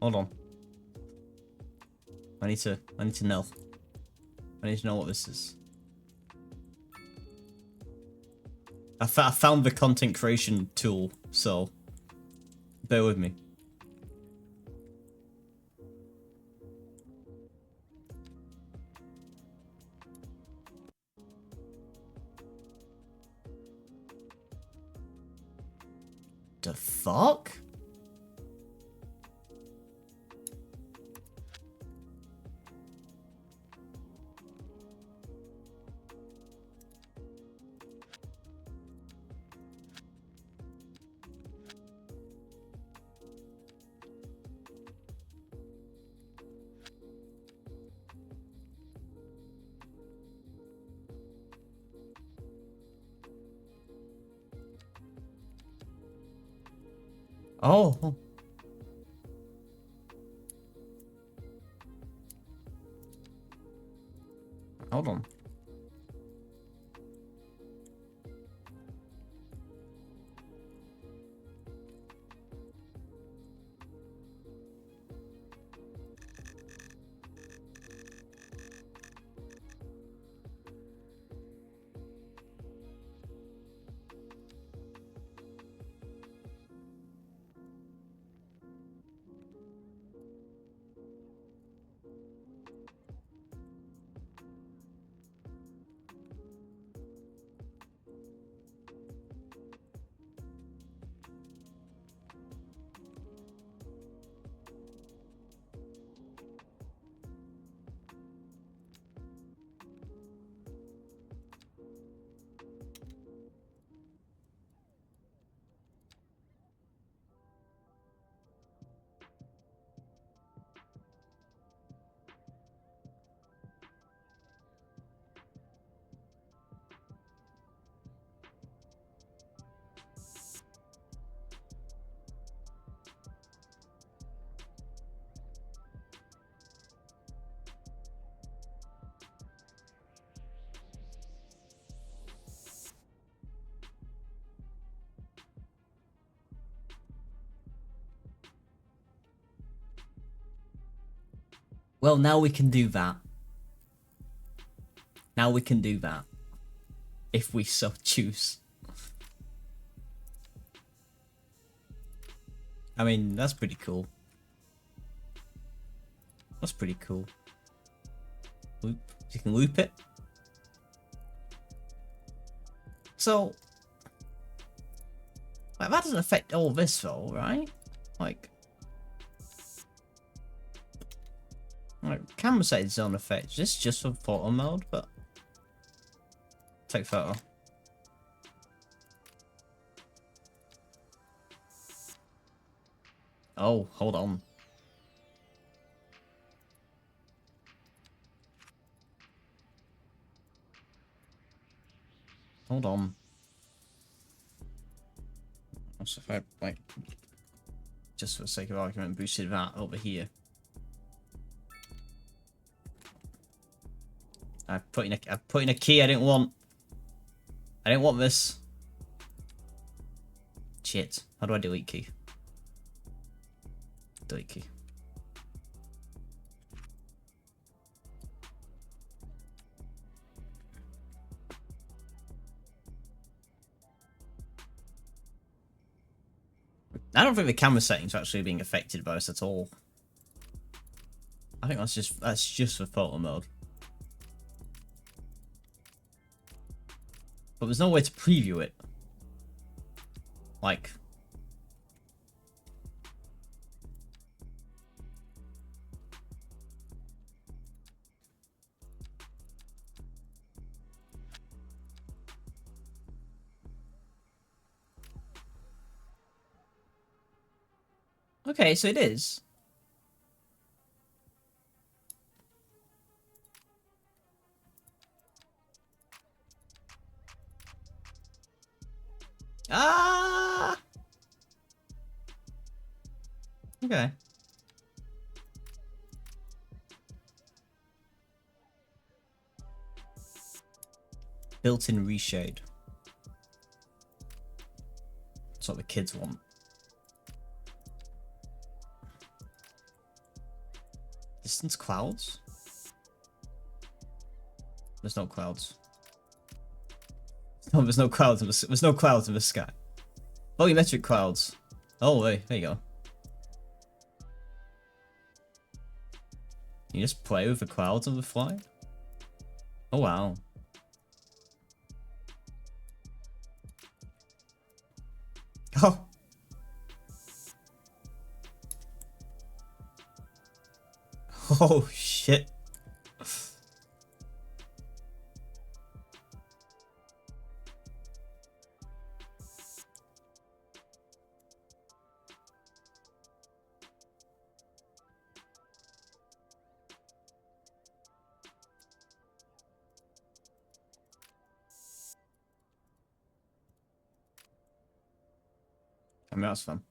Hold on. I need to know. I need to know what this is. I found the content creation tool, so bear with me. fuck? Oh. Hold on. Well, now we can do that. Now we can do that. If we so choose. I mean, that's pretty cool. That's pretty cool. Loop. You can loop it. So, like, that doesn't affect all this though, right? Like camera settings don't affect. This is just for photo mode, but take photo. Oh, hold on. Hold on. So if I, like, just for the sake of argument, boosted that over here. I've put in a key I didn't want. I didn't want this. Shit. How do I delete key? Delete key. I don't think the camera settings are actually being affected by this at all. I think that's just for photo mode. But there's no way to preview it. Like, okay, so it is. Ah. Okay. Built-in reshade. That's what the kids want. Distance clouds? There's no clouds. No, there's no clouds in the, there's no clouds in the sky. Volumetric clouds. Oh, wait, there you go. You just play with the clouds on the fly? Oh, wow. Oh. Oh shit. I mean, that's fun.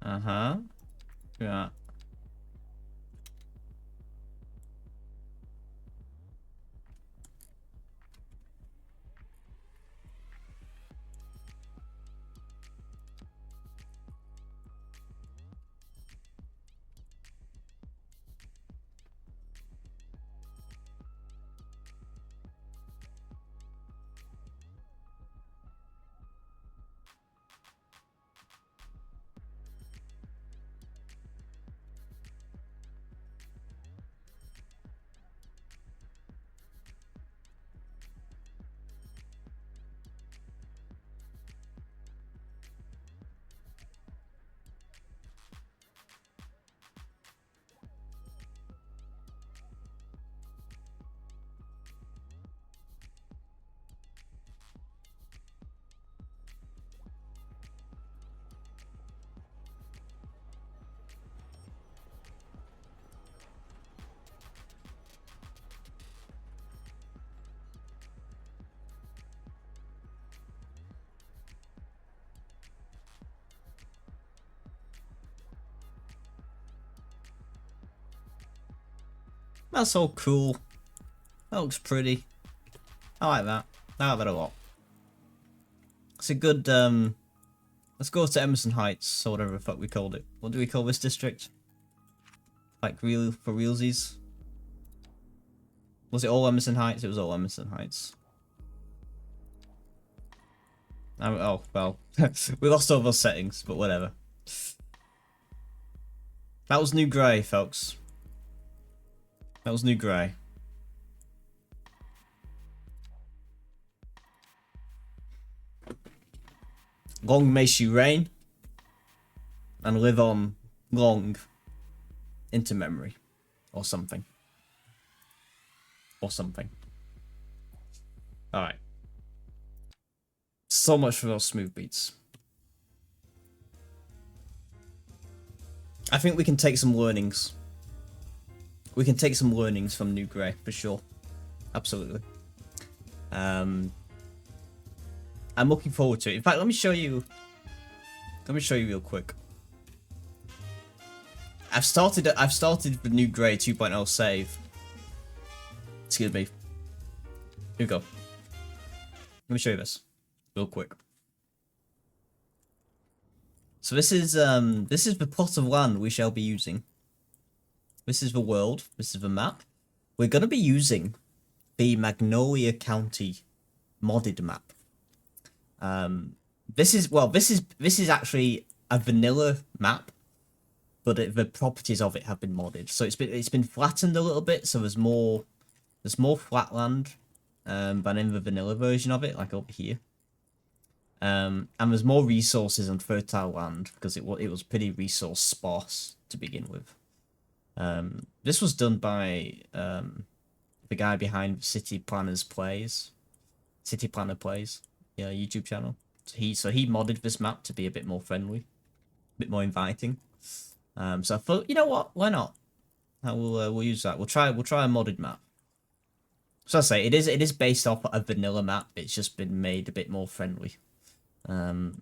Uh-huh. Yeah. That's so cool. That looks pretty. I like that. I like that a lot. It's a good, let's go to Emerson Heights, or whatever the fuck we called it. What do we call this district? Like, real, for realsies? Was it all Emerson Heights? It was all Emerson Heights. Oh, well. We lost all those settings, but whatever. That was New Grey, folks. That was New Grey. Long may she reign and live on long into memory, or something. Or something. Alright. So much for those smooth beats. I think we can take some learnings. We can take some learnings from New Grey, for sure. Absolutely. I'm looking forward to it. In fact, let me show you real quick. I've started the New Grey 2.0 save. Excuse me. Here we go. Let me show you this real quick. So this is the plot of land we shall be using. This is the world. This is the map. We're gonna be using the Magnolia County modded map. This is actually a vanilla map, but the properties of it have been modded. So it's been flattened a little bit. So there's more flat land than in the vanilla version of it, like over here. And there's more resources and fertile land because it was pretty resource sparse to begin with. This was done by the guy behind City Planner Plays, yeah, YouTube channel. So he modded this map to be a bit more friendly, a bit more inviting. So I thought, you know what, why not? We'll use that. We'll try a modded map. So I say it is based off a vanilla map. It's just been made a bit more friendly. And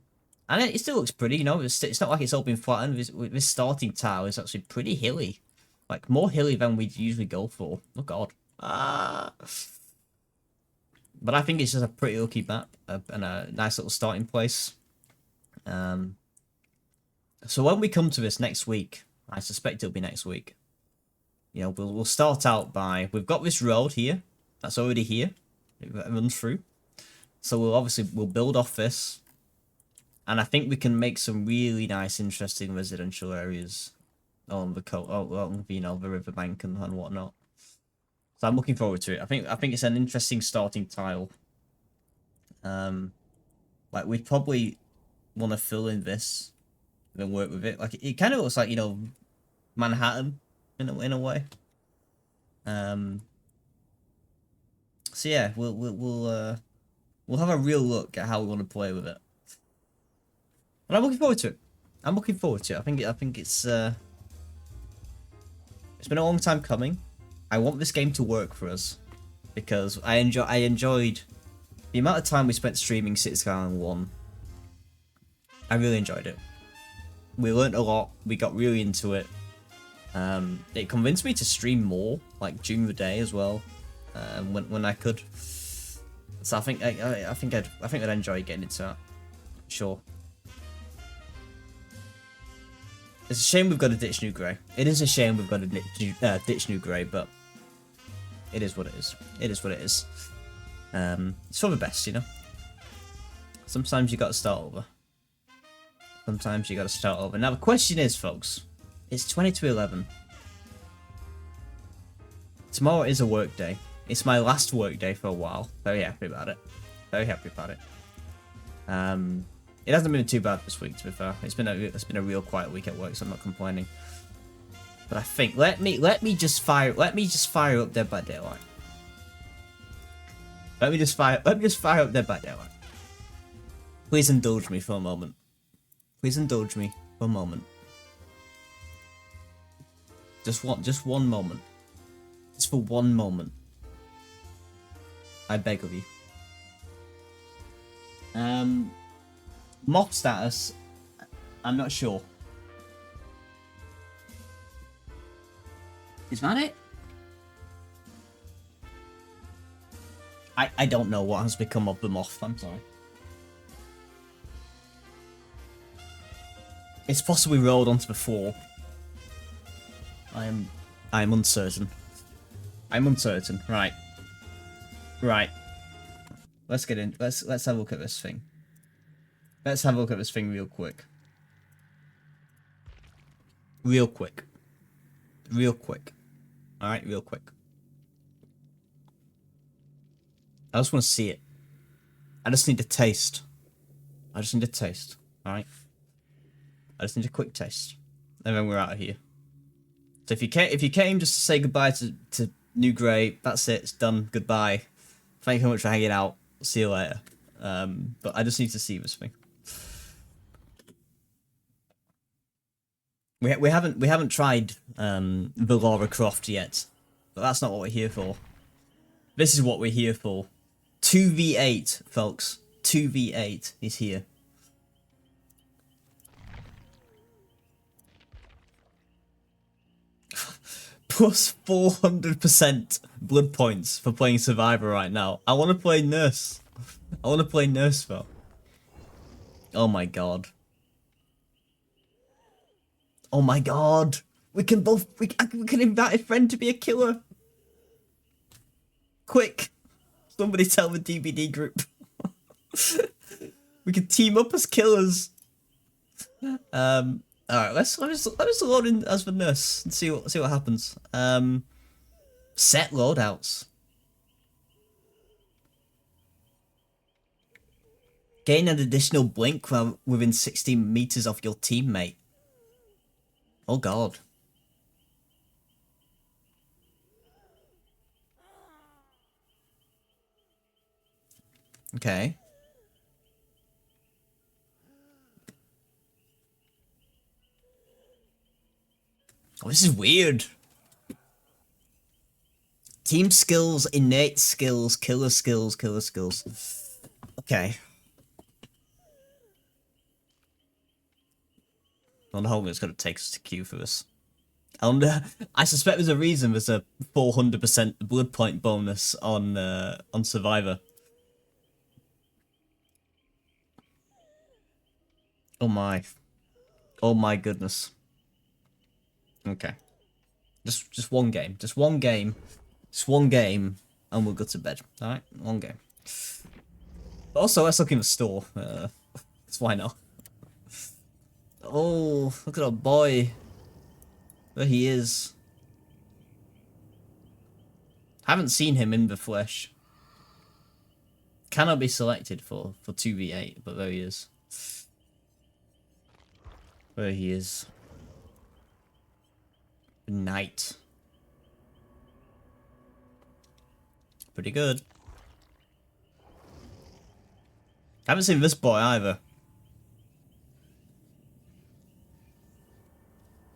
it still looks pretty, you know. It's not like it's all been flattened. This starting tile is actually pretty hilly, like more hilly than we'd usually go for. Oh god. But I think it's just a pretty lucky map and a nice little starting place. So when we come to this next week, I suspect it'll be next week. You know, we'll start out by, we've got this road here that's already here. It runs through. So we'll build off this. And I think we can make some really nice, interesting residential areas on the riverbank and whatnot. So I'm looking forward to it. I think it's an interesting starting tile. Like we'd probably want to fill in this and then work with it. Like it kind of looks like, you know, Manhattan in a way. So yeah, we'll have a real look at how we want to play with it. And I'm looking forward to it. I'm looking forward to it. I think it's been a long time coming. I want this game to work for us because I enjoyed the amount of time we spent streaming City Skylines 1. I really enjoyed it. We learned a lot. We got really into it. It convinced me to stream more, like during the day as well, when I could. So I think I'd enjoy getting into that. Sure. It's a shame we've got to ditch New Grey. It is a shame we've got to ditch New Grey, but it is what it is. It is what it is. It's for the best, you know. Sometimes you got to start over. Sometimes you got to start over. Now the question is, folks, it's 20 to 11. Tomorrow is a work day. It's my last work day for a while. Very happy about it. Very happy about it. It hasn't been too bad this week, to be fair. It's been a real quiet week at work, so I'm not complaining. But I think let me just fire up Dead by Daylight. Let me just fire up Dead by Daylight. Please indulge me for a moment. Please indulge me for a moment. Just one moment. Just for one moment. I beg of you. Mob status, I'm not sure. Is that it? I don't know what has become of the moth, I'm sorry. It's possibly rolled onto the floor. I'm uncertain. I'm uncertain. Right. Right. Let's get in. Let's have a look at this thing. Let's have a look at this thing real quick. Real quick. Real quick. Alright, real quick. I just want to see it. I just need a taste. I just need a taste. Alright? I just need a quick taste. And then we're out of here. So if you came just to say goodbye to New Grey, that's it, it's done. Goodbye. Thank you very much for hanging out. See you later. But I just need to see this thing. We haven't tried the Lara Croft yet, but that's not what we're here for. This is what we're here for. 2v8, folks. 2v8 is here. Plus 400% blood points for playing Survivor right now. I want to play Nurse. I want to play Nurse though. Oh my god. Oh my god. We can invite a friend to be a killer. Quick. Somebody tell the DBD group. We can team up as killers. Alright, let's load in as the Nurse and see what happens. Set loadouts. Gain an additional blink while within 16 meters of your teammate. Oh god. Okay. Oh, this is weird. Team skills, innate skills, killer skills, killer skills. Okay. I wonder how long it's going to take us to queue for this. I suspect there's a reason there's a 400% blood point bonus on Survivor. Oh my. Oh my goodness. Okay. Just one game. Just one game. Just one game, and we'll go to bed. Alright? One game. But also, let's look in the store. That's why not. Oh, look at our boy. There he is. Haven't seen him in the flesh. Cannot be selected for 2v8, but there he is. There he is. Knight. Pretty good. Haven't seen this boy either.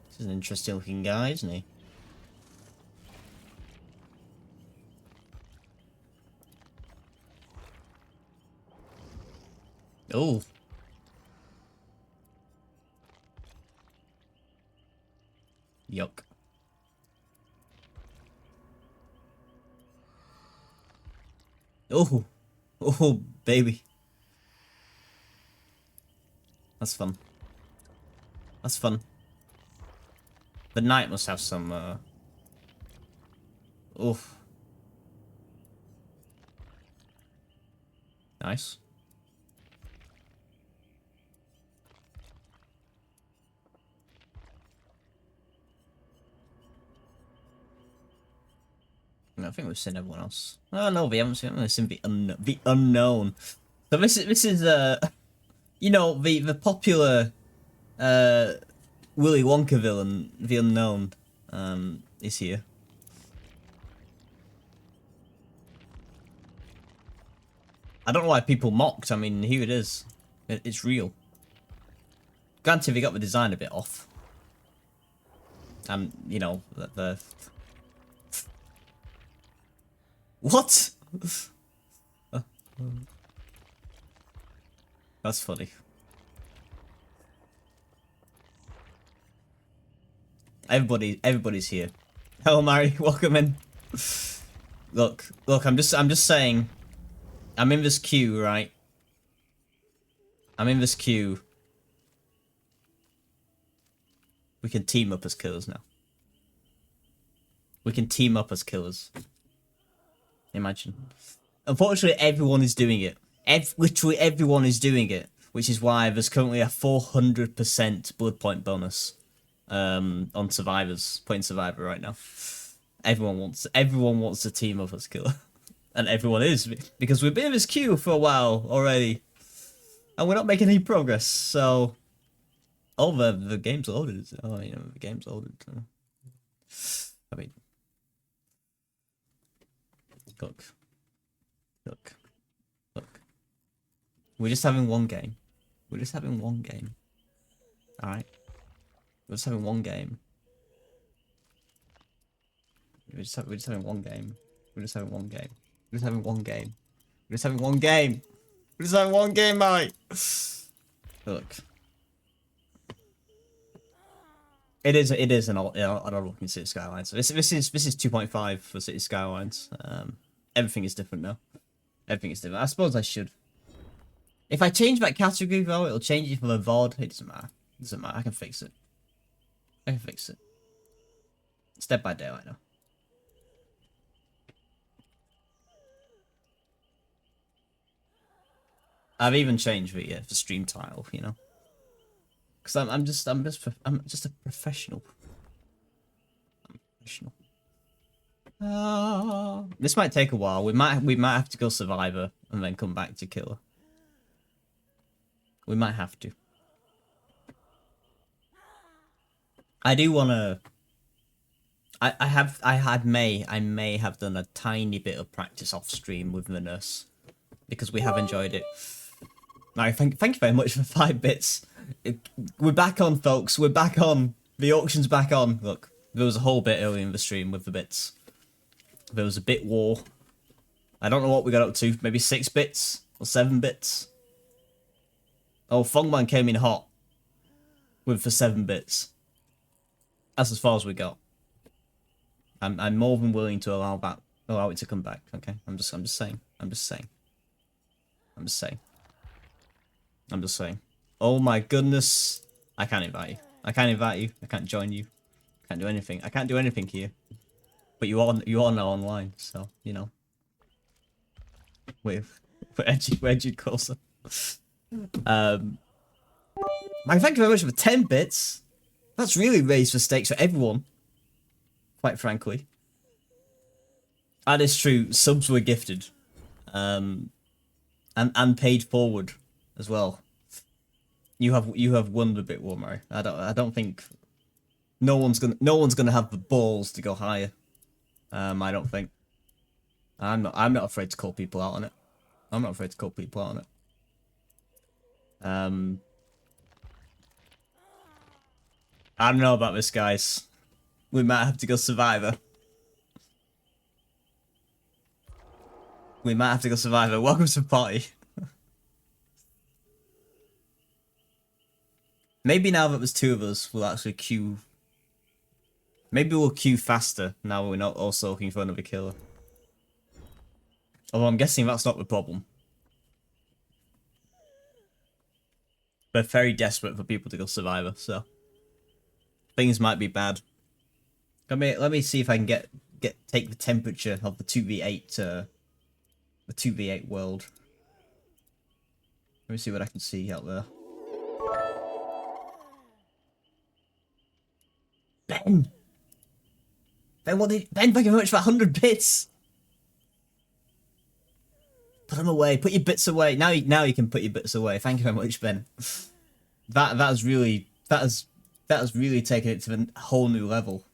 This is an interesting looking guy, isn't he? Oh. Yuck. Oh. Oh, baby. That's fun. That's fun. The knight must have some, oh. Nice. I think we've seen everyone else. Oh no, we haven't seen the unknown. So this is you know, the popular Willy Wonka villain, the unknown, is here. I don't know why people mocked. I mean, here it is. It's real. Granted, they got the design a bit off. And you know the what? That's funny. Everybody's here. Hello, Mary. Welcome in. Look. I'm just saying. I'm in this queue, right? I'm in this queue. We can team up as killers now. We can team up as killers. Imagine. Unfortunately, everyone is doing it. Literally everyone is doing it, which is why there's currently a 400% blood point bonus on survivors, playing survivor right now. Everyone wants to team up as killer, and everyone is, because we've been in this queue for a while already, and we're not making any progress. So, oh, the game's loaded. Oh, you know, the game's loaded. I mean. Look. We're just having one game. Alright? We're just having one game. We're just having one game. We're just having one game, mate! Look. It is an odd looking City Skylines. This is 2.5 for City Skylines. Everything is different now. Everything is different. I suppose I should. If I change that category though, it'll change it from a VOD. It doesn't matter. I can fix it. Step by Daylight now. I've even changed the stream title, you know. Because I'm just a professional. This might take a while. We might have to go survivor and then come back to killer. We might have to. I do wanna. I may have done a tiny bit of practice off stream with the nurse because we have enjoyed it. No, thank you very much for 5 bits. We're back on, folks. We're back on. The auction's back on. Look, there was a whole bit early in the stream with the bits. There was a bit war. I don't know what we got up to. Maybe 6 bits or 7 bits. Oh, Fongman came in hot with for 7 bits. That's as far as we got. I'm more than willing to allow it to come back. Okay, I'm just saying. Oh my goodness! I can't invite you. I can't join you. I can't do anything. I can't do anything here. But you are now online, so you know. We're edgy closer. Thank you very much for 10 bits. That's really raised the stakes for everyone, quite frankly. That is true. Subs were gifted, and paid forward as well. You have won a bit, Warmary. I don't think no one's gonna have the balls to go higher. I don't think. I'm not afraid to call people out on it. I'm not afraid to call people out on it. I don't know about this, guys. We might have to go Survivor. We might have to go Survivor. Welcome to the party. Maybe now that there's two of us, we'll actually queue. Maybe we'll queue faster now we're not also looking for another killer. Although I'm guessing that's not the problem. They're very desperate for people to go Survivor, so things might be bad. Let me see if I can take the temperature of the 2v8 the 2v8 world. Let me see what I can see out there. Ben, thank you very much for 100 bits. Put them away. Put your bits away. Now you can put your bits away. Thank you very much, Ben. That has really taken it to a whole new level.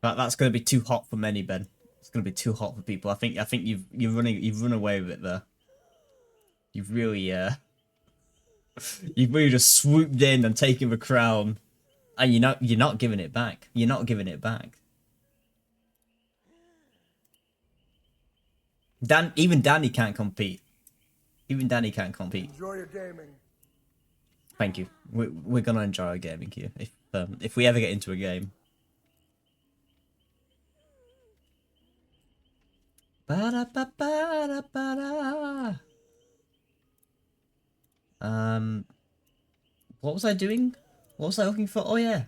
That's going to be too hot for many, Ben. It's going to be too hot for people. I think you've run away with it there. You've really just swooped in and taken the crown, and you're not giving it back. You're not giving it back. Even Danny can't compete. Even Danny can't compete. Enjoy your gaming. Thank you. We're gonna enjoy our gaming here if we ever get into a game. Ba-da-ba-ba-da-ba-da. What was I doing? What was I looking for? Oh yeah,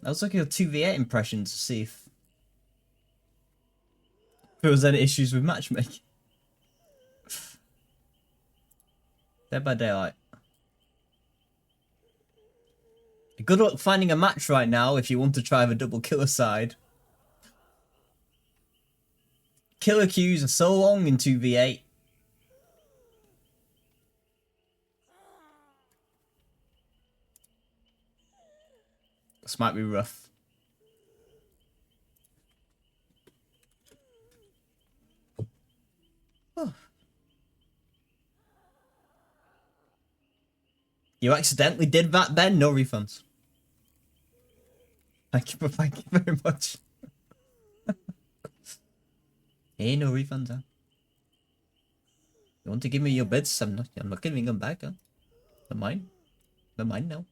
I was looking at 2v8 impressions to see if there was any issues with matchmaking. Dead by Daylight. Good luck finding a match right now if you want to try the double killer side. Killer queues are so long in 2v8. This might be rough. Oh. You accidentally did that, Ben? No refunds. Thank you very much. Hey, no refunds, huh? You want to give me your bits? I'm not giving them back, huh? They're mine. They're mine now.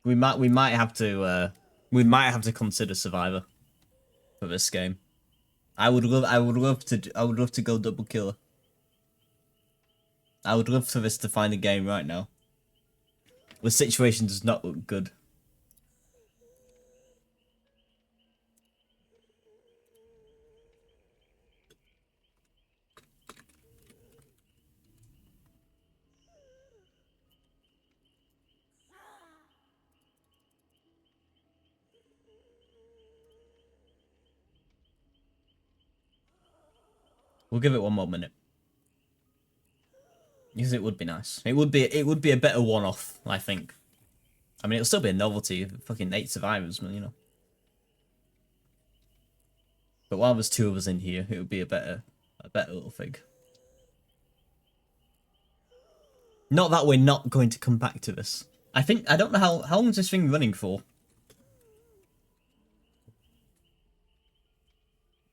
We might have to consider Survivor for this game. I would love to go double killer. I would love for this to find a game right now. The situation does not look good. We'll give it one more minute. Because it would be nice. It would be a better one-off, I think. I mean, it'll still be a novelty. Fucking 8 survivors, you know. But while there's 2 of us in here, it would be a better little thing. Not that we're not going to come back to this. I don't know how long is this thing running for?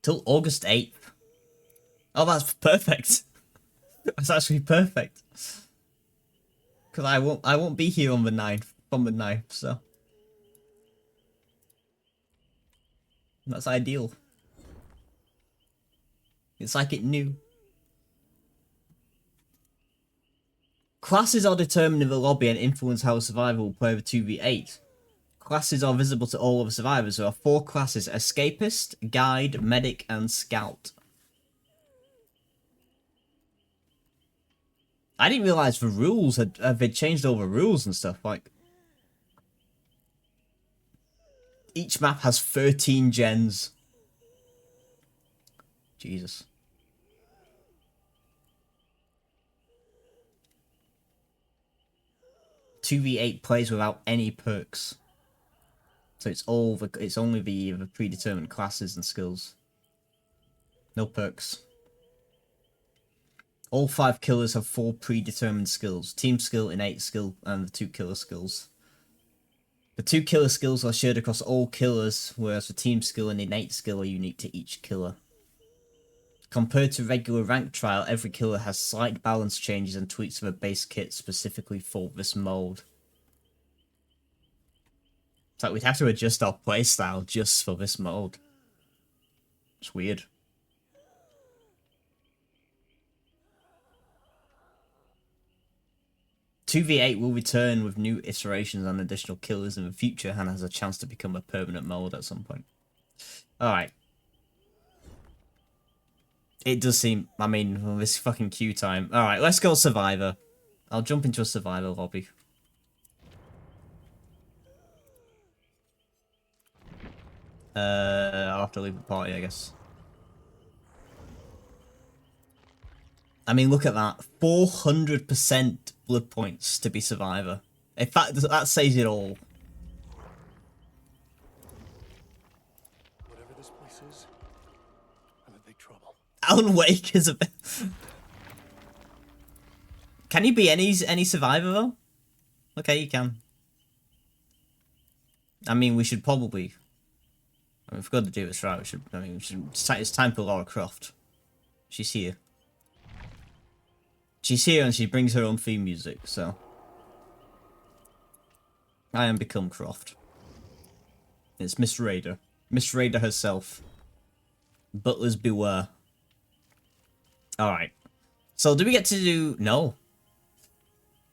Till August 8th. Oh, that's perfect. That's actually perfect. Because I won't be here on the 9th, from the 9th, so. That's ideal. It's like it knew. Classes are determined in the lobby and influence how a survivor will play the 2v8. classes are visible to all other survivors. There are 4 classes: Escapist, Guide, Medic, and Scout. I didn't realise the rules had changed all the rules and stuff. Like, each map has 13 gens. Jesus. 2v8 plays without any perks. So it's only the predetermined classes and skills. No perks. All 5 killers have 4 predetermined skills. Team skill, innate skill, and the 2 killer skills. The 2 killer skills are shared across all killers, whereas the team skill and innate skill are unique to each killer. Compared to regular rank trial, every killer has slight balance changes and tweaks to the base kit specifically for this mode. It's like we'd have to adjust our playstyle just for this mode. It's weird. "2v8 will return with new iterations and additional killers in the future and has a chance to become a permanent mode at some point." Alright. It does seem, I mean, well, this fucking queue time. Alright, let's go Survivor. I'll jump into a Survivor lobby. I'll have to leave the party, I guess. I mean, look at that. 400% blood points to be Survivor. In fact, that says it all. Whatever this place is, I'm in big trouble. Alan Wake is a bit... Can you be any Survivor, though? Okay, you can. I mean, we should probably... I mean, if we've got to do this right, we should... I mean, it's time for Lara Croft. She's here. She's here and she brings her own theme music, so... I am become Croft. It's Miss Raider. Miss Raider herself. Butlers beware. Alright. So, do we get to do... No.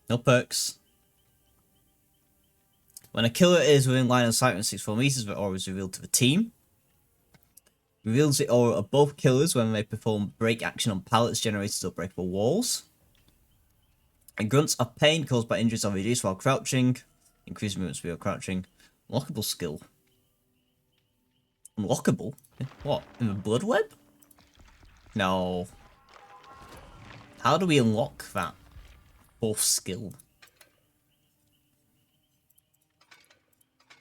No perks. When a killer is within line of sight within 64 meters, the aura is revealed to the team. Reveals the aura of both killers when they perform break action on pallets generated or breakable walls. And grunts of pain caused by injuries are reduced while crouching. Increased movement speed while crouching. Unlockable skill. Unlockable? What? In the blood web? No. How do we unlock that 4th skill?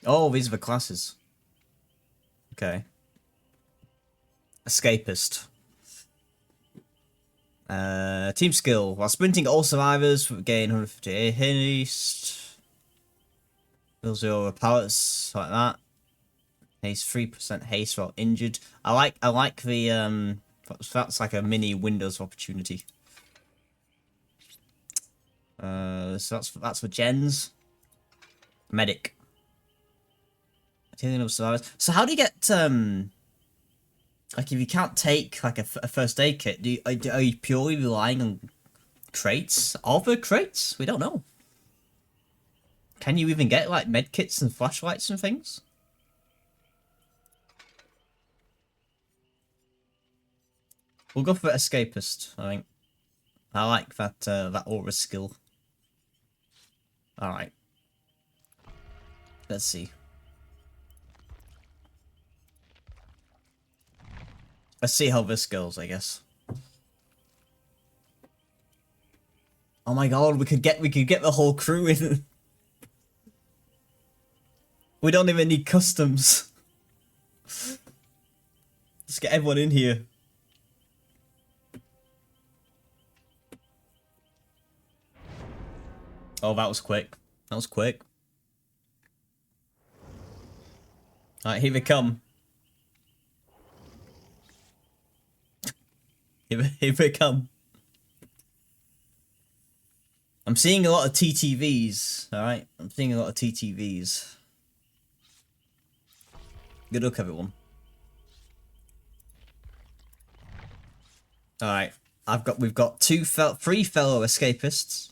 Oh, these are the classes. Okay. Escapist. Team skill. While sprinting, all survivors gain 150 haste. Those are all pallets like that. Haste 3% haste while injured. I like the that's like a mini Windows opportunity. So that's for gens. Medic. Dealing with survivors. So how do you get like if you can't take like a first aid kit, are you purely relying on crates? Are there crates? We don't know. Can you even get like med kits and flashlights and things? We'll go for escapist, I think. I like that that aura skill. Alright. Let's see. Let's see how this goes, I guess. Oh my god, we could get the whole crew in. We don't even need customs. Just get everyone in here. Oh, that was quick. That was quick. Alright, here they come. Here they come. I'm seeing a lot of TTVs, alright? I'm seeing a lot of TTVs. Good luck, everyone. Alright, we've got 3 fellow escapists.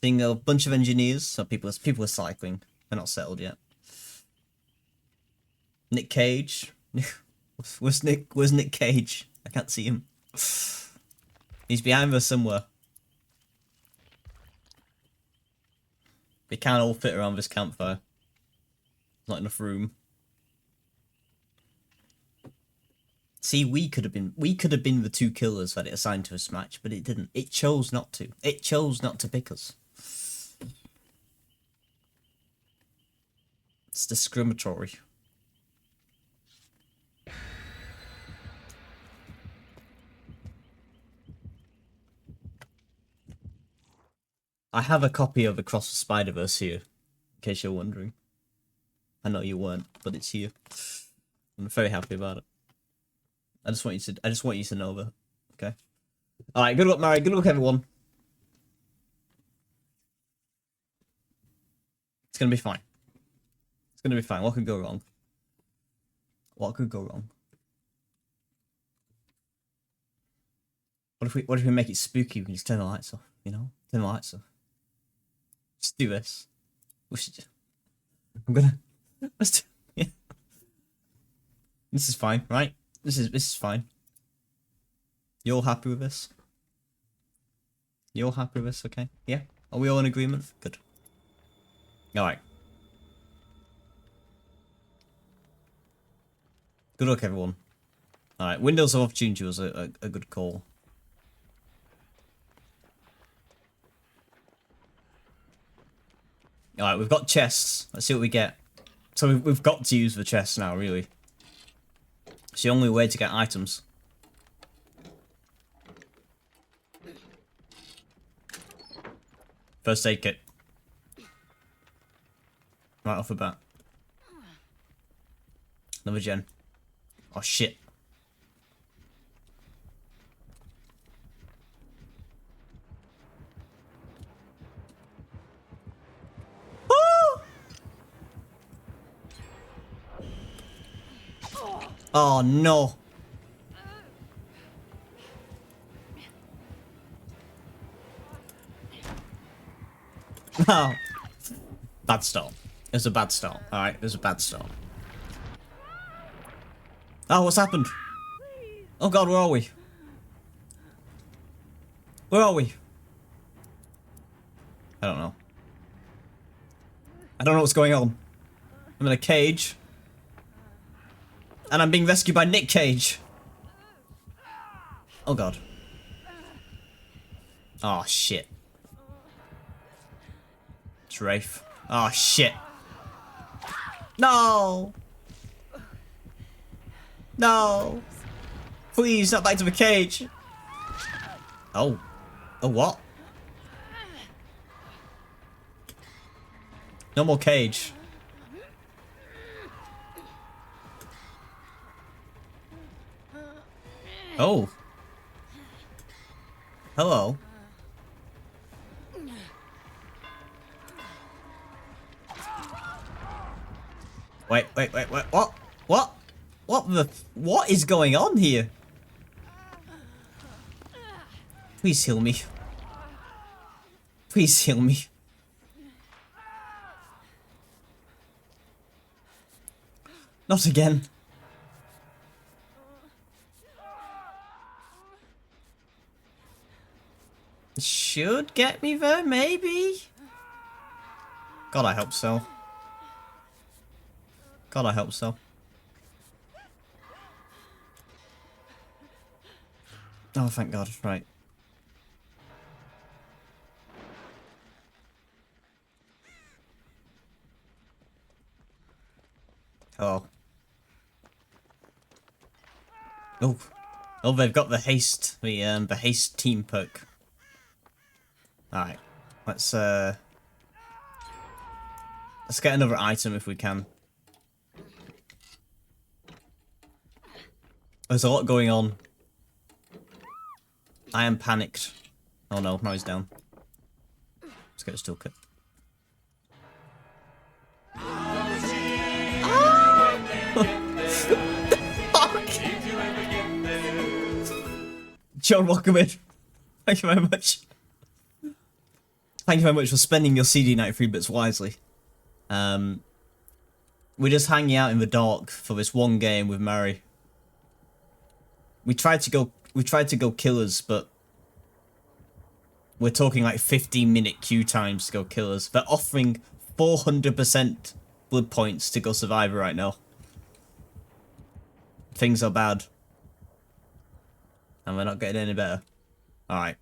Seeing a bunch of engineers, so people are cycling. They're not settled yet. Nick Cage. Where's Nick Cage? I can't see him. He's behind us somewhere. We can't all fit around this campfire. Not enough room. See, we could have been the two killers that it assigned to us match, but it didn't. It chose not to. It chose not to pick us. It's discriminatory. I have a copy of Across the Spider-Verse here, in case you're wondering. I know you weren't, but it's here. I'm very happy about it. I just want you to know that. Okay. Alright, good luck, Mary. Good luck, everyone. It's gonna be fine. It's gonna be fine. What could go wrong? What could go wrong? What if we make it spooky? We can just turn the lights off, you know? Turn the lights off. Just do this. We should. Let's do. Yeah. This is fine, right? This is fine. You're all happy with this? You're all happy with this, okay? Yeah? Are we all in agreement? Good. Alright. Good luck, everyone. Alright, Windows of Opportunity was a good call. Alright, we've got chests. Let's see what we get. So we've got to use the chests now, really. It's the only way to get items. First aid kit. Right off the bat. Another gen. Oh shit. Oh no. Oh. Bad start. It was a bad start. Alright, it was a bad start. Oh, what's happened? Oh god, where are we? Where are we? I don't know. I don't know what's going on. I'm in a cage. And I'm being rescued by Nick Cage. Oh god. Oh shit. It's Rafe. Oh shit. No! No! Please, not back to the cage! Oh. Oh, what? No more cage. Oh. Hello. Wait, what? What? What is going on here? Please heal me. Please heal me. Not again. Should get me there, maybe? God, I hope so. God, I hope so. Oh, thank God, right. Hello. Oh. Oh, they've got the haste, the haste team perk. Alright. Let's get another item if we can. There's a lot going on. I am panicked. Oh no, now he's down. Let's get a steel kit. John, welcome in. Thank you very much. Thank you very much for spending your CD93 bits wisely. We're just hanging out in the dark for this one game with Mary. We tried to go killers, but we're talking like 15-minute queue times to go killers. They're offering 400% blood points to go survivor right now. Things are bad. And we're not getting any better. Alright.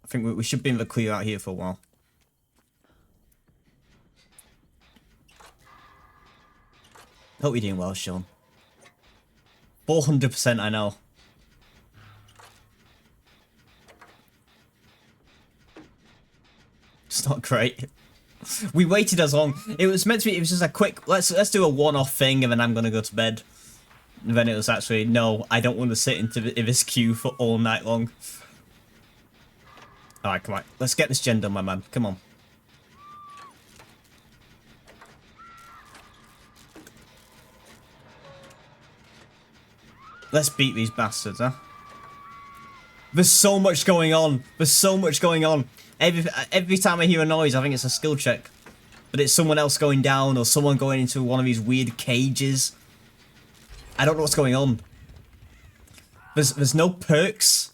I think we should be in the clear out here for a while. Hope you're doing well, Sean. 400% I know. It's not great. We waited as long. It was meant to be. It was just a quick. Let's do a one-off thing, and then I'm gonna go to bed. And then it was actually no. I don't want to sit in this queue for all night long. All right, come on. Let's get this gen done, my man. Come on. Let's beat these bastards, huh? There's so much going on. There's so much going on. Every time I hear a noise, I think it's a skill check. But it's someone else going down or someone going into one of these weird cages. I don't know what's going on. There's no perks.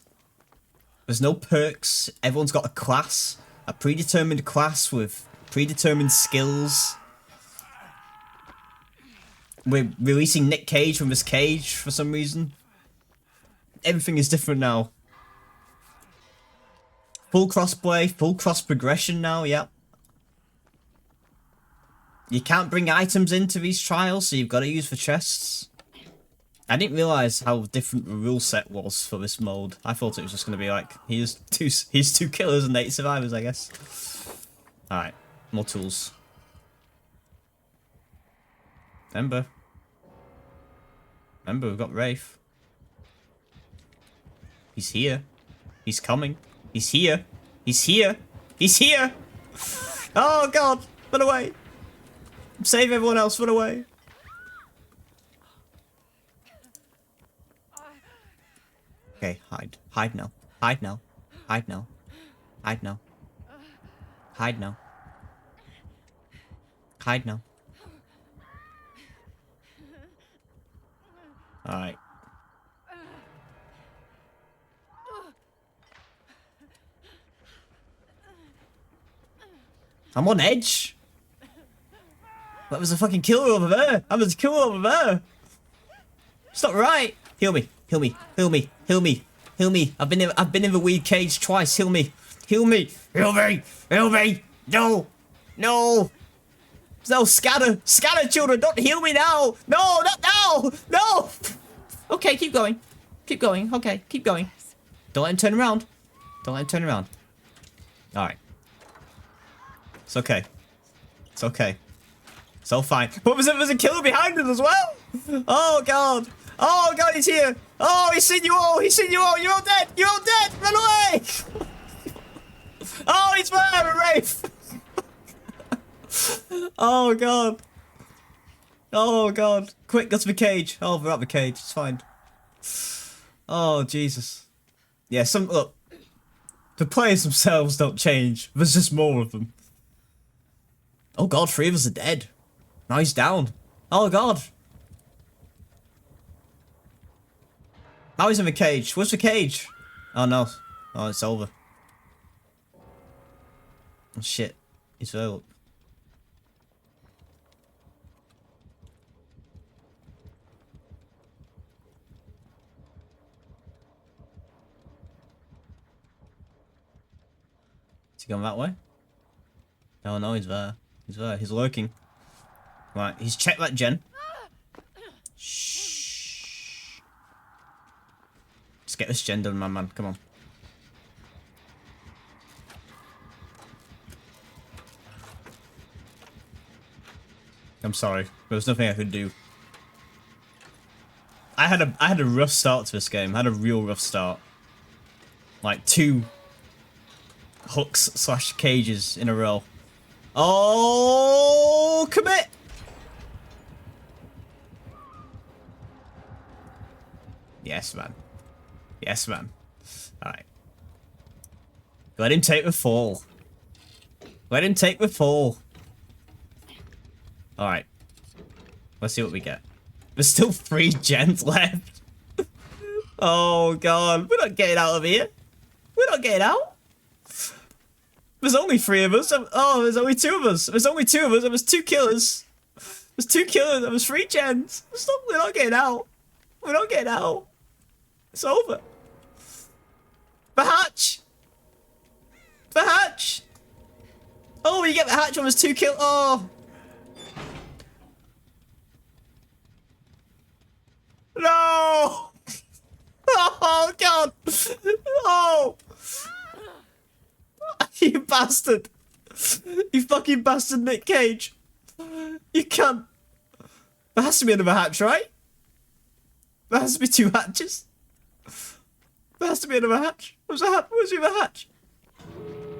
There's no perks. Everyone's got a class. A predetermined class with predetermined skills. We're releasing Nick Cage from his cage for some reason. Everything is different now. Full crossplay, full cross progression now, yep. You can't bring items into these trials, so you've got to use for chests. I didn't realise how different the rule set was for this mode. I thought it was just going to be like, here's two killers and 8 survivors, I guess. Alright, more tools. Remember, we've got Rafe. He's here. He's coming. He's here. He's here. He's here. Oh, God. Run away. Save everyone else. Run away. Okay, hide. Hide now. Hide now. Hide now. Hide now. Hide now. Hide now. Alright. I'm on edge. That was a fucking killer over there. That was a killer over there. It's not right. Heal me. Heal me. Heal me. Heal me. Heal me. I've been in the weed cage twice. Heal me. Heal me. Heal me. Heal me. No. No. No, scatter. Scatter, children. Don't heal me now. No, not now. No. Okay, keep going. Keep going. Okay, keep going. Don't let him turn around. Don't let him turn around. Alright. It's okay. It's okay. It's all fine. But there's a killer behind us as well. Oh, God. Oh, God, he's here. Oh, he's seen you all. He's seen you all. You're all dead. You're all dead. Run away. Oh, he's there, Rafe. Oh, God. Oh, God. Quick, go to the cage. Oh, we're at the cage. It's fine. Oh, Jesus. Yeah, look. The players themselves don't change. There's just more of them. Oh, God, 3 of us are dead. Now he's down. Oh, God. Now he's in the cage. Where's the cage? Oh, no. Oh, it's over. Oh, shit. He's there, look. Is he going that way? Oh, no, he's there. He's there. He's lurking. Right, he's checked that gen. Shh. Let's get this gen done, my man. Come on. I'm sorry. There was nothing I could do. I had a rough start to this game. I had a real rough start. Like 2 hooks / cages in a row. Oh, commit! Yes, man. Yes, man. Alright. Let him take the fall. Let him take the fall. Alright. Let's see what we get. There's still 3 gens left. Oh god, we're not getting out of here. We're not getting out. There's only 3 of us. Oh, there's only 2 of us. There's only 2 of us. There was 2 killers. There's 2 killers. There was 3 gens. We're not getting out. We're not getting out. It's over. The hatch. The hatch. Oh, you get the hatch when there's 2 kills. Oh. No. Oh god. Oh. You bastard. You fucking bastard, Nick Cage. You can't. There has to be another hatch, right? There has to be 2 hatches. There has to be another hatch. Where's the hatch? Where's the other hatch?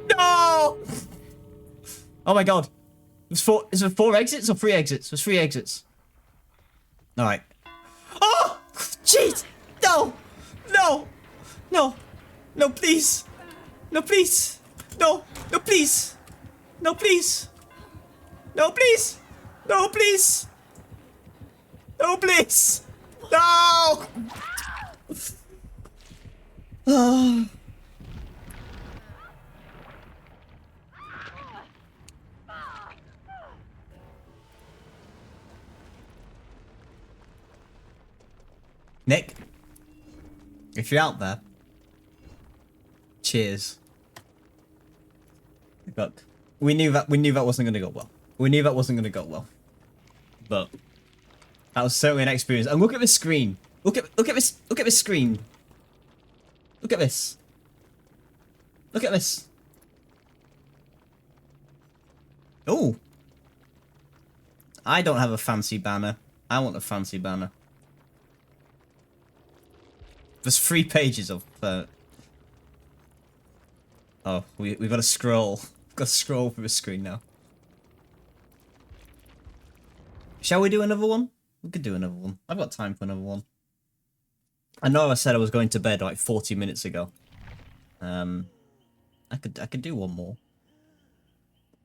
No! Oh my god. There's 4. Is there 4 exits or 3 exits? There's 3 exits. Alright. Oh! Jeez! No! No! No! No, please! No, please! No! No, please! No, please! No, please! No, please! No, please! No! Oh. Nick, if you're out there, cheers. Look, we knew that wasn't gonna go well. We knew that wasn't gonna go well. But that was certainly an experience. And look at this screen. Look at this screen. Look at this. Look at this. Oh. I don't have a fancy banner. I want a fancy banner. There's 3 pages of oh, we've got to scroll. We've got to scroll through the screen now. Shall we do another one? We could do another one. I've got time for another one. I know I said I was going to bed like 40 minutes ago. I could do one more.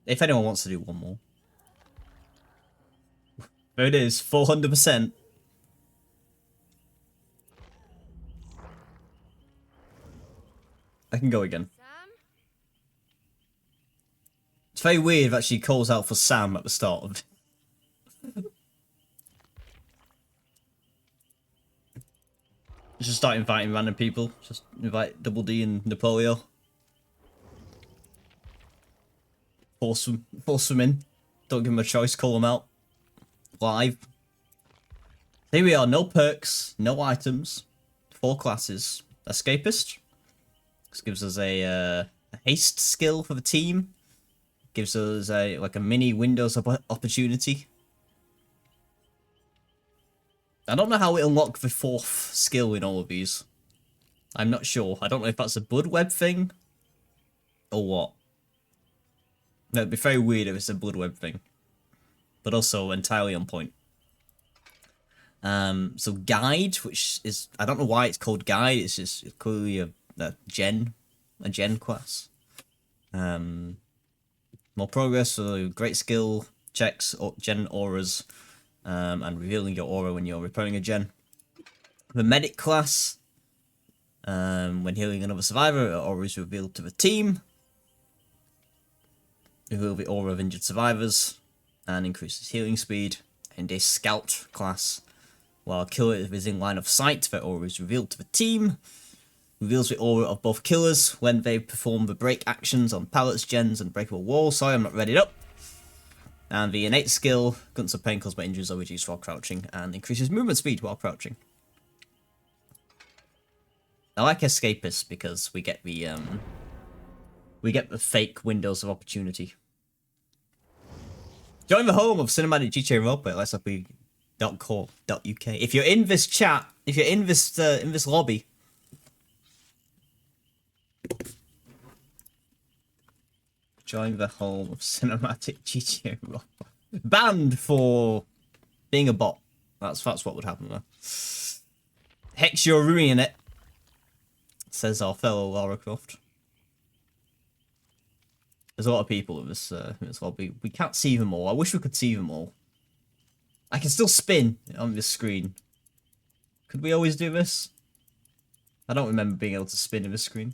If anyone wants to do one more. There it is, 400%. I can go again. Sam? It's very weird that she calls out for Sam at the start of it. Just start inviting random people. Just invite Double D and Napoleon. Force them in. Don't give them a choice, call them out. Live. Here we are, no perks, no items. 4 classes. Escapist. This gives us a haste skill for the team. Gives us a mini Windows opportunity. I don't know how it unlocked the 4th skill in all of these. I'm not sure. I don't know if that's a blood web thing or what. No, it'd be very weird if it's a blood web thing, but also entirely on point. So guide, which is, I don't know why it's called guide. It's just clearly a gen class. More progress, so great skill checks, gen auras, and revealing your aura when you're repairing a gen. The medic class, when healing another survivor, aura is revealed to the team. Reveal the aura of injured survivors, and increases healing speed. And a scout class, while killer is in line of sight, the aura is revealed to the team. Reveals the aura of both killers when they perform the break actions on pallets, gens, and breakable walls. Sorry, I'm not ready up. And the innate skill, Guns of Pain caused by injuries are reduced while crouching, and increases movement speed while crouching. I like Escapist because we get the fake windows of opportunity. Join the home of cinematic GTA roleplay. Let's hope we .co.uk. If you're in this chat, if you're in this lobby, join the home of cinematic GTA roleplay. Banned for being a bot. That's what would happen there. Hex, you're ruining it, says our fellow Lara Croft. There's a lot of people in this lobby. We can't see them all. I wish we could see them all. I can still spin on this screen. Could we always do this? I don't remember being able to spin in this screen.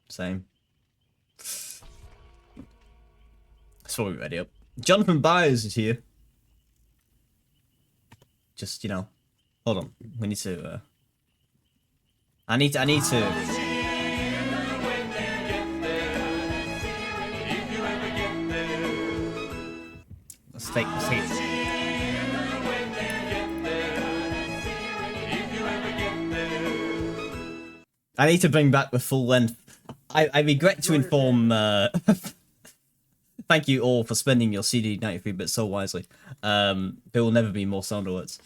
Same. That's what we ready up. Jonathan Byers is here. Just, you know, hold on. We need to, I need to. Let's take it. I need to bring back the full length. I regret to inform, thank you all for spending your CD 93 bits so wisely. There will never be more sound alerts.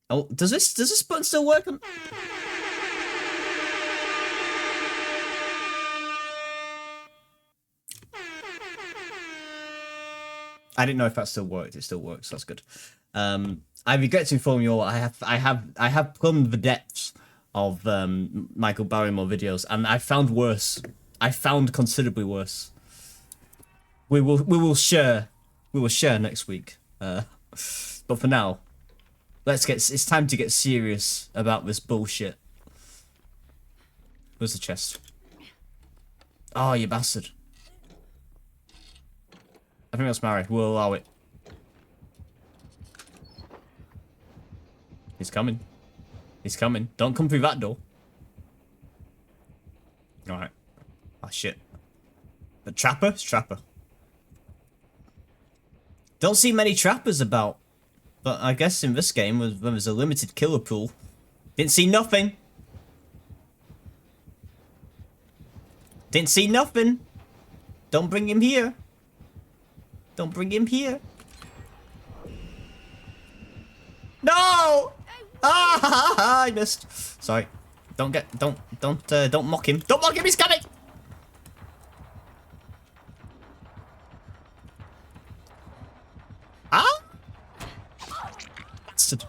Oh, does this button still work? I didn't know if that still worked. It still works. That's good. I regret to inform you all. I have plumbed the depths of Michael Barrymore videos, and I found worse. I found considerably worse. We will share next week. But for now, it's time to get serious about this bullshit. Where's the chest? Oh, you bastard. I think that's married. We'll allow it. He's coming. He's coming. Don't come through that door. Alright. Oh, shit. The trapper? It's trapper. Don't see many trappers about. But I guess in this game, when there's a limited killer pool, didn't see nothing. Didn't see nothing. Don't bring him here. Don't bring him here. No! Ah, I missed. Sorry. Don't mock him. Don't mock him. He's coming. Ah! Bastard.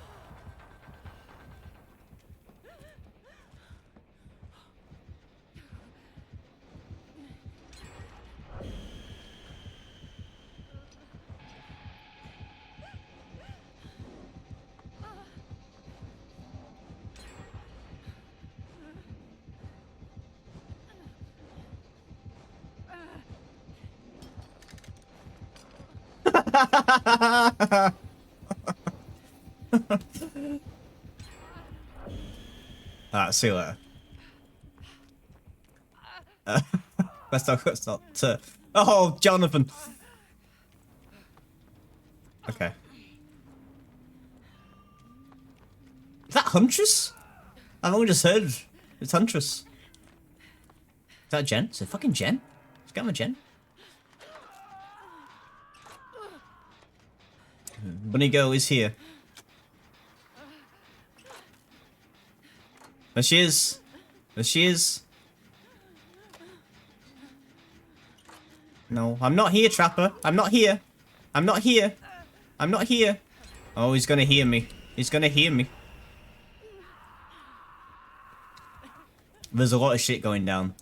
Alright, see you later. Let's not. Oh, Jonathan. Okay. Is that Huntress? I've only just heard it's Huntress. Is that Jen? Is it fucking Jen? Is it a Jen? Bunny girl is here. There she is. There she is. No, I'm not here, Trapper. I'm not here. I'm not here. I'm not here. Oh, he's gonna hear me. He's gonna hear me. There's a lot of shit going down.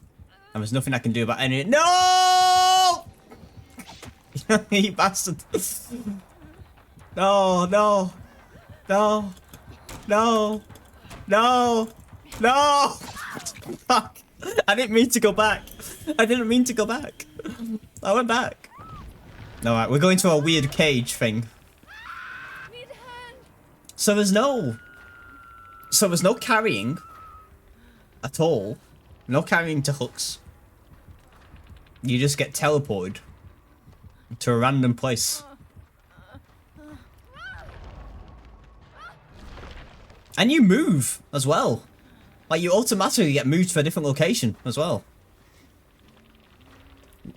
And there's nothing I can do about any. No! You bastard. No, no. No. No. No. No! Fuck. I didn't mean to go back. I didn't mean to go back. I went back. Alright, we're going to a weird cage thing. So there's no carrying at all. No carrying to hooks. You just get teleported to a random place. And you move as well. Like, you automatically get moved to a different location as well.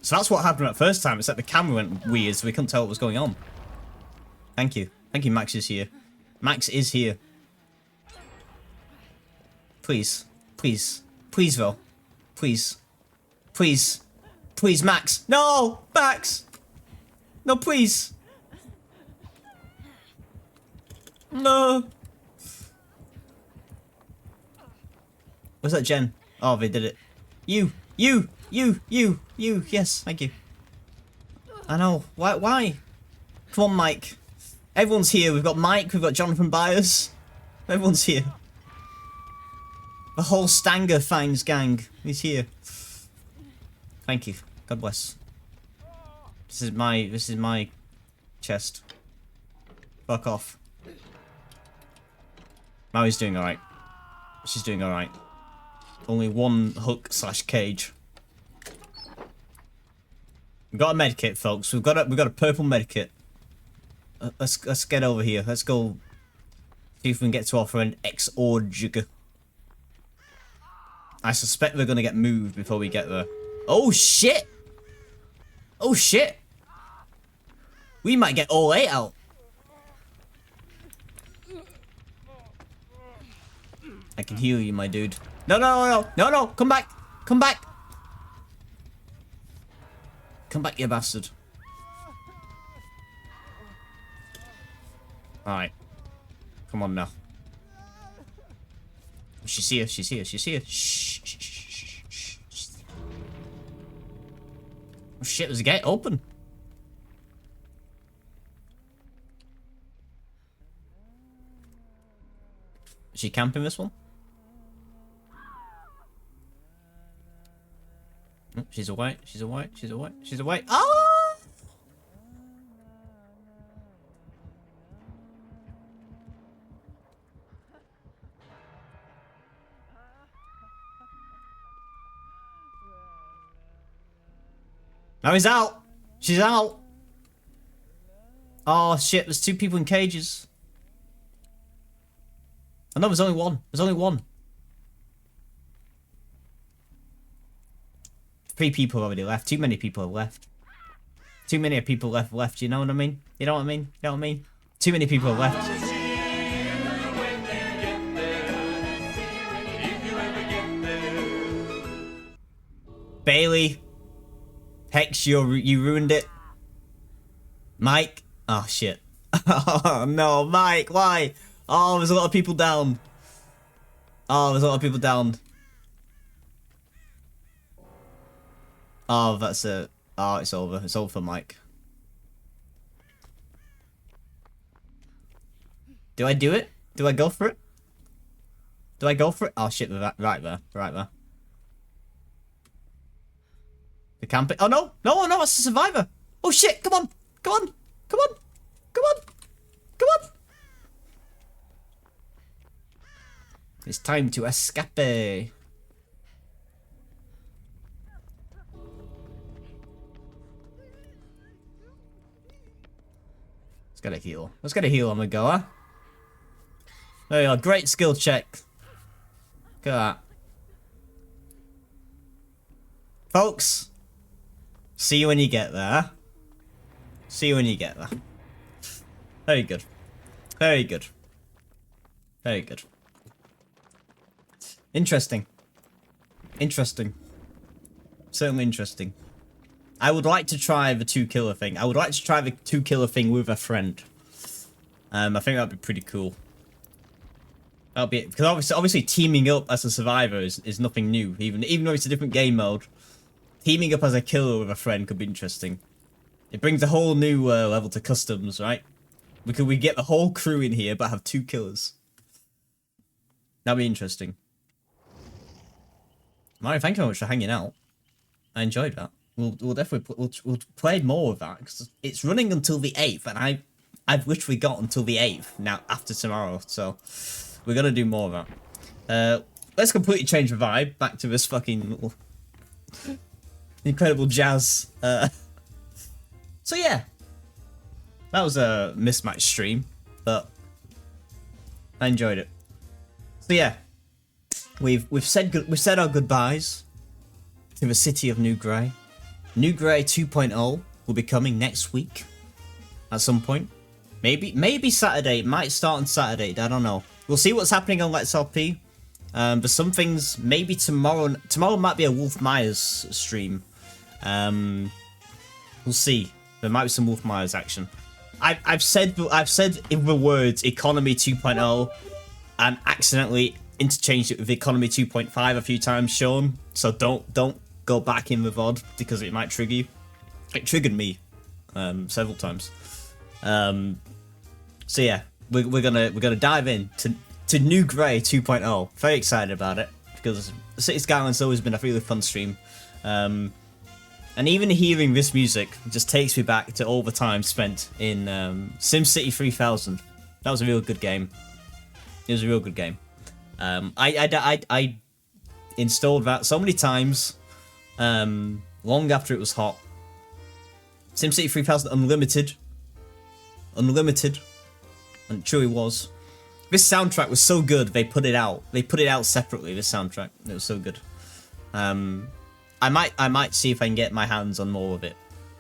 So that's what happened at first time, except the camera went weird, so we couldn't tell what was going on. Thank you. Thank you, Max is here. Max is here. Please. Please. Please, though. Please. Please. Please, Max. No! Max! No, please. No. Was that Jen? Oh, they did it. You. You. Yes, thank you. I know. Why? Come on, Mike. Everyone's here. We've got Mike. We've got Jonathan Byers. Everyone's here. The whole Stanger Finds gang is here. Thank you. God bless. This is my chest. Fuck off. Maui's doing alright. She's doing alright. Only one hook / cage. We've got a medkit, folks. We've got a purple medkit. Let's get over here. Let's go see if we can get to our friend X-Org. I suspect we're gonna get moved before we get there. Oh shit! Oh shit! We might get all 8 out. I can heal you, my dude. No! Come back! Come back! Come back, you bastard. Alright. Come on now. She's here. Shh. Oh shit, there's a gate open. Is she camping this one? Oh, she's away. Ah! Now he's out. She's out. Oh shit, there's 2 people in cages. Oh no, there's only one. 3 people already left. Too many people have left. Too many people left, you know what I mean? You know what I mean? Too many people have left. Bailey. Hex, you ruined it. Mike. Oh shit. Oh no, Mike, why? Oh, there's a lot of people down. Oh, that's it. Oh, it's over. It's over for Mike. Do I do it? Do I go for it? Oh shit, right there. The camping. Oh no, it's a survivor. Oh shit, come on. It's time to escape. Let's get a heal. On the go, huh? There you go, great skill check. Look at that. Folks, see you when you get there. Very good. Interesting. Certainly interesting. I would like to try the 2-killer thing. I would like to try the 2-killer thing with a friend. I think that'd be pretty cool. That'll be, because obviously teaming up as a survivor is nothing new. Even though it's a different game mode, teaming up as a killer with a friend could be interesting. It brings a whole new level to customs, right? We get the whole crew in here, but have 2 killers. That'd be interesting. Mario, thank you very much for hanging out. I enjoyed that. We'll definitely we'll play more of that because it's running until the 8th, and I've literally got until the 8th now after tomorrow, so we're gonna do more of that. Let's completely change the vibe back to this fucking little incredible jazz. So yeah, that was a mismatched stream, but I enjoyed it. So yeah, we've said our goodbyes to the city of New Grey. New Grey 2.0 will be coming next week at some point. Maybe Saturday. It might start on Saturday. I don't know. We'll see what's happening on Let's LP. But some things maybe tomorrow. Tomorrow might be a Wolf Myers stream. We'll see. There might be some Wolf Myers action. I've said in the words Economy 2.0 and accidentally interchanged it with Economy 2.5 a few times, Sean. So don't go back in the VOD because it might trigger you. It triggered me several times. So yeah, we're gonna dive in to New Grey 2.0. Very excited about it because City Skylines has always been a really fun stream. And even hearing this music just takes me back to all the time spent in SimCity 3000. That was a real good game. It was a real good game. I installed that so many times, long after it was hot. SimCity 3000 Unlimited, and it truly was. This soundtrack was so good. They put it out. They put it out separately. This soundtrack. It was so good. I might see if I can get my hands on more of it,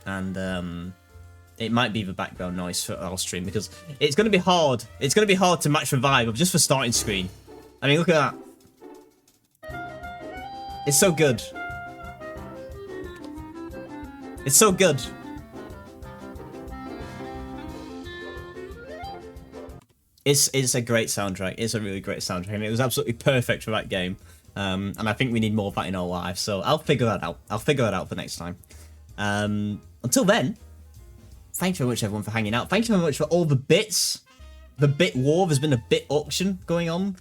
and it might be the background noise for our stream because it's gonna be hard. It's gonna be hard to match the vibe of just the starting screen. I mean, look at that. It's so good. It's so good. It's a great soundtrack. It's a really great soundtrack, and it was absolutely perfect for that game. And I think we need more of that in our lives, so I'll figure that out. I'll figure that out for next time. Until then, thank you very much everyone for hanging out. Thank you very much for all the bits. The bit war, there's been a bit auction going on.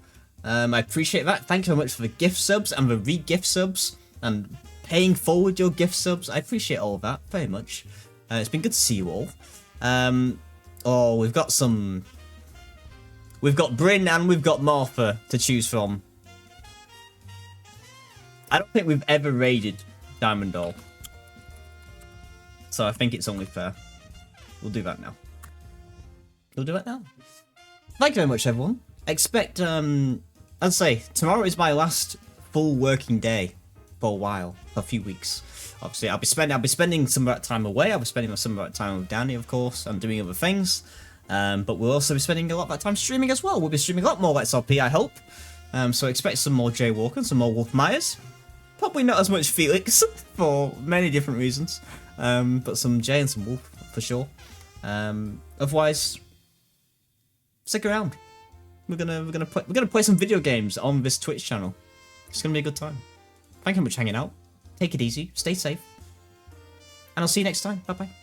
I appreciate that. Thank you very much for the gift subs and the re-gift subs and paying forward your gift subs. I appreciate all of that very much. It's been good to see you all. Oh, we've got some... We've got Bryn and we've got Martha to choose from. I don't think we've ever raided Diamond Doll. So I think it's only fair. We'll do that now. We'll do it now. Thank you very much, everyone. Expect, I'd say, tomorrow is my last full working day for a while, for a few weeks. Obviously, I'll be spending some of that time away. I'll be spending some of that time with Danny, of course, and doing other things. But we'll also be spending a lot of that time streaming as well. We'll be streaming a lot more Let's RP, I hope. So expect some more Jay Walker and some more Wolf Myers. Probably not as much Felix for many different reasons, but some Jay and some Wolf for sure. Otherwise, stick around. We're gonna play some video games on this Twitch channel. It's gonna be a good time. Thank you very much for hanging out. Take it easy, stay safe, and I'll see you next time. Bye bye.